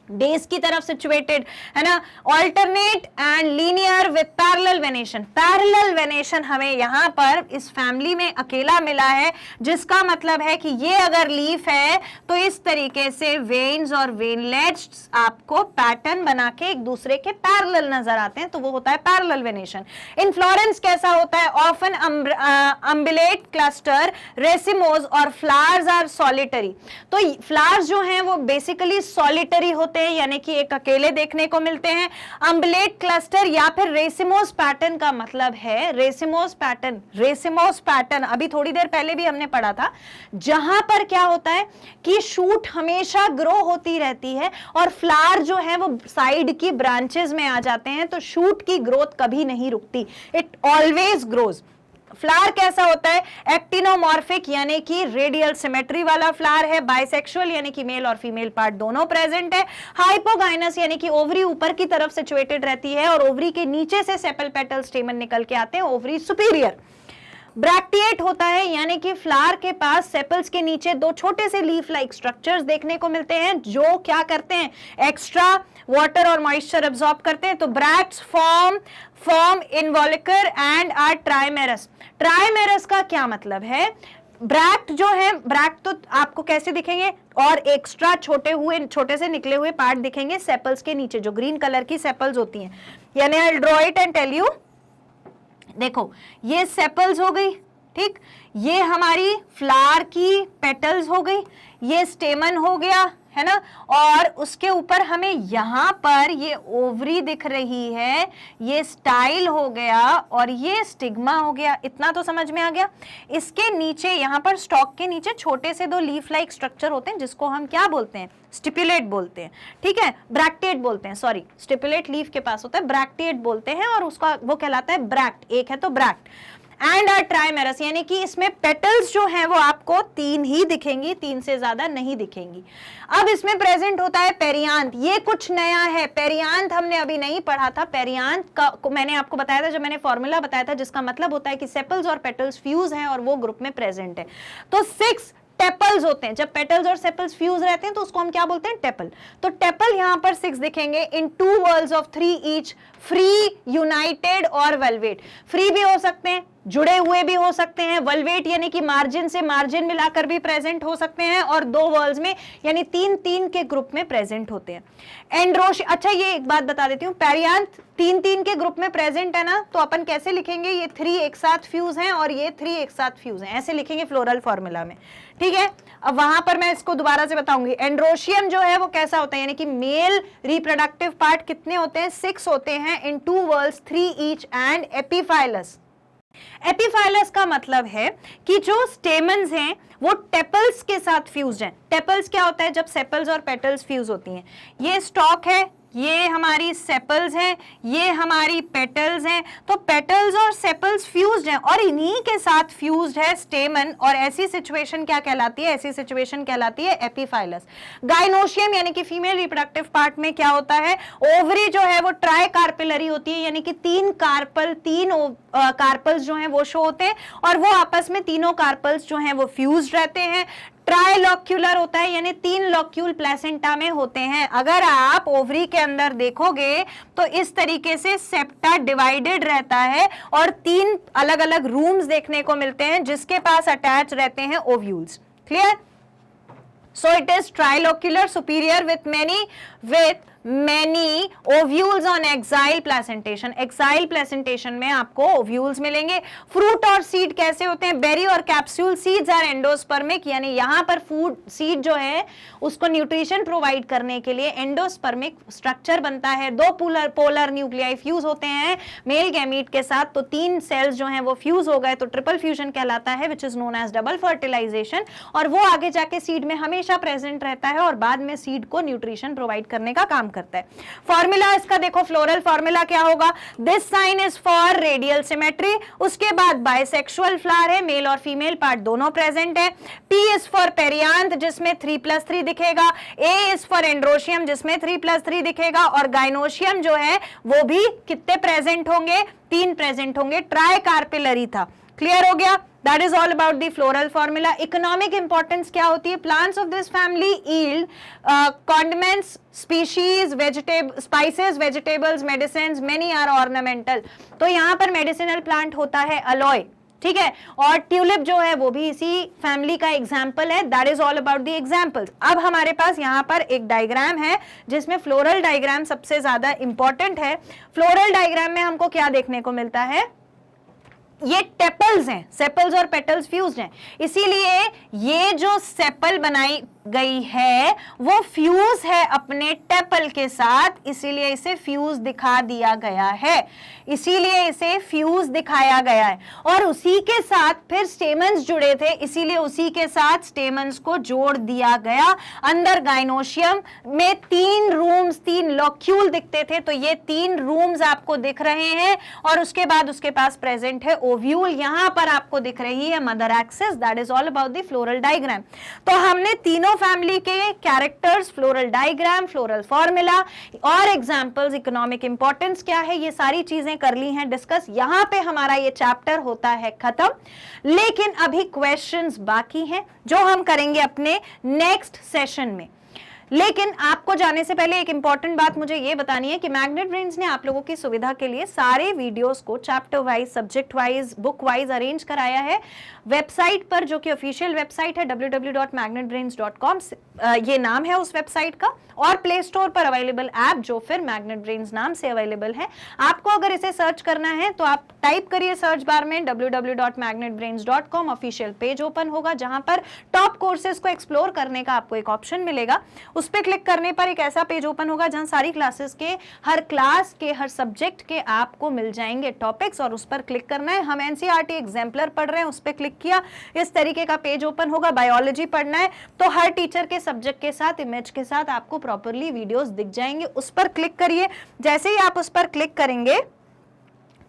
बेस की तरफ सिचुएटेड है ना। Alternate and linear with parallel venation. Parallel venation हमें यहां पर इस फैमिली में अकेला मिला है, जिसका मतलब है कि ये अगर लीफ है तो इस तरीके से वेन्स और वेनलेट्स आपको पैटर्न बना के एक दूसरे के पैरेलल नजर आते हैं, तो वो होता है पैरेलल वेनेशन। इन्फ्लोरेंस कैसा होता है? ऑफन अम्बिलेट क्लस्टर, रेसिमोज और फ्लावर्स आर सॉलिटरी। तो फ्लावर्स जो हैं वो बेसिकली सॉलिटरी होते हैं, यानी कि एक अकेले देखने को मिलते हैं। अम्बलेट क्लस्टर या फिर रेसिमोस पैटर्न का मतलब है, रेसिमोस पैटर्न अभी थोड़ी देर पहले भी हमने पढ़ा था, जहां पर क्या होता है कि शूट हमेशा ग्रो होती रहती है और फ्लावर जो है वो साइड की ब्रांचेस में आ जाते हैं, तो शूट की ग्रोथ कभी नहीं रुकती, इट ऑलवेज ग्रोज। फ्लावर कैसा होता है? एक्टिनोमॉर्फिक यानी कि रेडियल सिमेट्री वाला फ्लावर है। बाइसेक्सुअल यानी कि मेल और फीमेल पार्ट दोनों प्रेजेंट है। हाइपोगाइनस यानी कि ओवरी ऊपर की तरफ सिचुएटेड रहती है और ओवरी के नीचे से सेपल पेटल स्टेमन निकल के आते हैं, ओवरी सुपीरियर। ब्रैक्टिएट होता है, यानी कि फ्लावर के पास सेपल्स के नीचे 2 छोटे से लीफ लाइक स्ट्रक्चर्स देखने को मिलते हैं, जो क्या करते हैं? एक्स्ट्रा वाटर और मॉइस्चर एब्जॉर्ब करते हैं। तो bracts form involucre and are trimerous. Trimerous का क्या मतलब है? ब्रैक्ट जो है, ब्रैक्ट तो आपको कैसे दिखेंगे? और एक्स्ट्रा छोटे से निकले हुए पार्ट दिखेंगे सेपल्स के नीचे, जो ग्रीन कलर की सेपल्स होती हैं। यानी I will draw it and tell you. देखो ये सेपल्स हो गई, ठीक, ये हमारी फ्लावर की पेटल्स हो गई, ये स्टेमन हो गया, है ना, और उसके ऊपर हमें यहाँ पर ये ओवरी दिख रही है, ये स्टाइल हो गया और ये स्टिग्मा हो गया। इतना तो समझ में आ गया। इसके नीचे यहाँ पर स्टॉक के नीचे छोटे से 2 लीफ लाइक स्ट्रक्चर होते हैं जिसको हम क्या बोलते हैं, स्टिपुलेट बोलते हैं, ठीक है, ब्रैक्टेट बोलते हैं, सॉरी स्टिपुलेट लीफ के पास होता है, ब्रैक्टेट बोलते हैं, और उसका वो कहलाता है ब्रैक्ट, एक है तो ब्रैक्ट। एंड आर ट्राइमेरस, यानी कि इसमें पेटल्स जो हैं वो आपको 3 ही दिखेंगी, 3 से ज्यादा नहीं दिखेंगी। अब इसमें प्रेजेंट होता है पेरियांथ, ये कुछ नया है, पेरियांथ हमने अभी नहीं पढ़ा था। पेरियांथ का मैंने आपको बताया था जब मैंने फॉर्मूला बताया था, जिसका मतलब होता है कि सेपल्स और पेटल्स फ्यूज हैं और वो ग्रुप में प्रेजेंट है। तो 6 टेपल्स होते हैं। जब पेटल्स और सेपल्स फ्यूज रहते हैं तो उसको हम क्या बोलते हैं, टेपल। तो टेपल यहां पर 6 दिखेंगे इन 2 whorls of 3 each, free, United और वेलवेट। फ्री भी हो सकते हैं, जुड़े हुए भी हो सकते हैं, वेलवेट यानी कि मार्जिन से मार्जिन मिलाकर भी प्रेजेंट हो सकते हैं, और 2 whorls में यानी 3-3 के ग्रुप में प्रेजेंट होते हैं। एंड्रोशियम, अच्छा ये एक बात बता देती हूँ, पेरियांथ 3-3 के ग्रुप में प्रेजेंट है ना, तो अपन कैसे लिखेंगे, ये 3 एक साथ फ्यूज हैं और ये 3 एक साथ फ्यूज हैं, ऐसे लिखेंगे फ्लोरल फॉर्मूला में, ठीक है। अब वहां पर मैं इसको दोबारा से बताऊंगी। एंड्रोशियम जो है वो कैसा होता है, यानी कि मेल रिप्रोडक्टिव पार्ट कितने होते हैं, 6 होते हैं इन 2 whorls 3 each, and epiphyllous. Epiphyllous का मतलब है कि जो स्टेमन्स हैं वो टेपल्स के साथ फ्यूज्ड हैं। टेपल्स क्या होता है, जब सेपल्स और पेटल्स फ्यूज होती हैं। ये स्टॉक है, ये हमारी सेपल्स हैं, ये हमारी पेटल्स हैं। तो पेटल्स और सेपल्स फ्यूज्ड हैं और इन्हीं के साथ फ्यूज्ड है स्टेमन, और ऐसी सिचुएशन क्या कहलाती है, ऐसी सिचुएशन कहलाती है एपीफाइलस। गाइनोशियम यानी कि फीमेल रिप्रोडक्टिव पार्ट में क्या होता है, ओवरी जो है वो ट्राई कार्पेलरी होती है, यानी कि 3 कार्पल्स जो हैं वो शो होते हैं, और वो आपस में तीनों कार्पल्स जो हैं वो फ्यूज्ड रहते हैं। ट्राइलॉक्यूलर होता है, यानी 3 लॉक्यूल प्लेसेंटा में होते हैं। अगर आप ओवरी के अंदर देखोगे तो इस तरीके से सेप्टा डिवाइडेड रहता है और 3 अलग अलग रूम्स देखने को मिलते हैं जिसके पास अटैच रहते हैं ovules. Clear? So it is trilocular, superior with many ovules on axial placentation। axial placentation में आपको ovules मिलेंगे। फ्रूट और सीड कैसे होते हैं, बेरी और कैप्सूल। सीड्स आर एंडोस्पर्मिक, यानी यहाँ पर फूड सीड जो है उसको न्यूट्रिशन प्रोवाइड करने के लिए एंडोस्पर्मिक स्ट्रक्चर बनता है। 2 पोलर न्यूक्लियाई फ्यूज होते हैं मेल गैमीट के साथ, तो 3 सेल्स जो हैं वो फ्यूज हो गए तो ट्रिपल फ्यूजन कहलाता है, which is known as double fertilisation, और वो आगे जाके सीड में हमेशा प्रेजेंट रहता है और बाद में सीड को न्यूट्रिशन प्रोवाइड करने का काम करता है। फॉर्मूला इसका देखो, फ्लोरल फॉर्मूला क्या होगा, this sign is for radial symmetry. उसके बाद बाइसेक्सुअल फ्लावर है, मेल और फीमेल पार्ट दोनों प्रेजेंट है। P इज फॉर पेरियांथ जिसमें 3+3 दिखेगा। A इज फॉर एंड्रोशियम जिसमें 3+3 दिखेगा, और गाइनोशियम जो है वो भी कितने प्रेजेंट होंगे, 3 प्रेजेंट होंगे। ट्राई कार्पेलरी था। क्लियर हो गया? That is all about the floral formula. Economic importance क्या होती है, plants of this family yield condiments, species, spices, vegetables, medicines, many are ornamental। तो यहाँ पर medicinal plant होता है aloe, ठीक है, और ट्यूलिप जो है वो भी इसी फैमिली का एग्जाम्पल है। That is all about the examples. अब हमारे पास यहाँ पर एक डायग्राम है जिसमें फ्लोरल डायग्राम सबसे ज्यादा इंपॉर्टेंट है। फ्लोरल डायग्राम में हमको क्या देखने को मिलता है, ये टेपल्स हैं, सेपल्स और पेटल्स फ्यूज्ड हैं, इसीलिए ये जो सेपल बनाई गई है वो फ्यूज है अपने टेपल के साथ, इसीलिए इसे फ्यूज दिखा दिया गया है, इसीलिए इसे फ्यूज दिखाया गया है। और उसी के साथ फिर स्टेमन्स जुड़े थे, इसीलिए उसी के साथ स्टेमन्स को जोड़ दिया गया। अंदर गाइनोशियम में 3 रूम्स, 3 लॉक्यूल दिखते थे, तो ये 3 रूम्स आपको दिख रहे हैं, और उसके बाद उसके पास प्रेजेंट है ओव्यूल। यहां पर आपको दिख रही है mother axis. That is all about the floral diagram. तो हमने तीनों फैमिली के characters, floral diagram, floral formula और एग्जांपल्स, इकोनॉमिक इंपॉर्टेंस क्या है, ये सारी चीजें कर ली हैं डिस्कस। यहां पे हमारा ये चैप्टर होता है खत्म, लेकिन अभी क्वेश्चंस बाकी हैं जो हम करेंगे अपने नेक्स्ट सेशन में। लेकिन आपको जाने से पहले एक इंपॉर्टेंट बात मुझे ये बतानी है कि मैग्नेट ब्रेन्स ने आप लोगों की सुविधा के लिए सारे वीडियोस को chapter wise, subject wise, book wise arrange कराया है वेबसाइट पर, जो कि ऑफिशियल वेबसाइट है www.magnetbrains.com, ये नाम है उस वेबसाइट का, और प्ले स्टोर पर अवेलेबल ऐप जो फिर मैग्नेट ब्रेन्स नाम से अवेलेबल है। आपको अगर इसे सर्च करना है तो आप टाइप करिए सर्च बार में www.magnetbrains.com, ऑफिशियल पेज ओपन होगा जहां पर टॉप कोर्सेज को एक्सप्लोर करने का आपको एक ऑप्शन मिलेगा। उस पर क्लिक करने पर एक ऐसा पेज ओपन होगा जहां सारी क्लासेस के, हर क्लास के, हर सब्जेक्ट के आपको मिल जाएंगे टॉपिक्स, और उस पर क्लिक करना है। हम एनसीईआरटी एग्जाम्पलर पढ़ रहे हैं, उस पर क्लिक किया, इस तरीके का पेज ओपन होगा। बायोलॉजी पढ़ना है तो हर टीचर के सब्जेक्ट के साथ, इमेज के साथ आपको प्रॉपरली वीडियोस दिख जाएंगे, उस पर क्लिक करिए। जैसे ही आप उस पर क्लिक करेंगे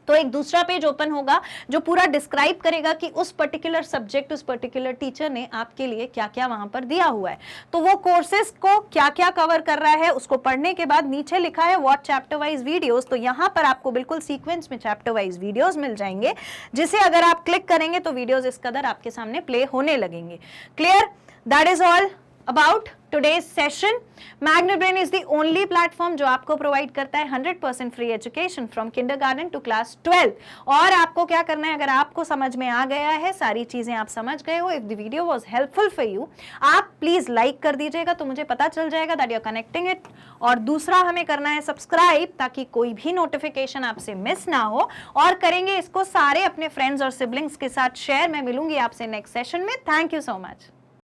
तो एक दूसरा पेज ओपन होगा जो पूरा डिस्क्राइब करेगा कि उस पर्टिकुलर सब्जेक्ट, उस पर्टिकुलर टीचर ने आपके लिए क्या क्या वहां पर दिया हुआ है, तो वो कोर्सेज को क्या क्या कवर कर रहा है उसको पढ़ने के बाद नीचे लिखा है व्हाट चैप्टर वाइज वीडियोस, तो यहां पर आपको बिल्कुल सीक्वेंस में चैप्टर वाइज वीडियोस मिल जाएंगे, जिसे अगर आप क्लिक करेंगे तो वीडियोस इस कदर आपके सामने प्ले होने लगेंगे। Clear? That is all about today's session. Magnet Brain is the only platform जो आपको प्रोवाइड करता है 100% free education from kindergarten to class 12। और आपको क्या करना है, अगर आपको समझ में आ गया है, सारी चीजें आप समझ गए हो, if the video was helpful for you, आप प्लीज लाइक कर दीजिएगा तो मुझे पता चल जाएगा that you are connecting it. और दूसरा हमें करना है सब्सक्राइब, ताकि कोई भी नोटिफिकेशन आपसे मिस ना हो, और करेंगे इसको सारे अपने फ्रेंड्स और सिबलिंग्स के साथ शेयर। मैं मिलूंगी आपसे नेक्स्ट सेशन में। Thank you so much.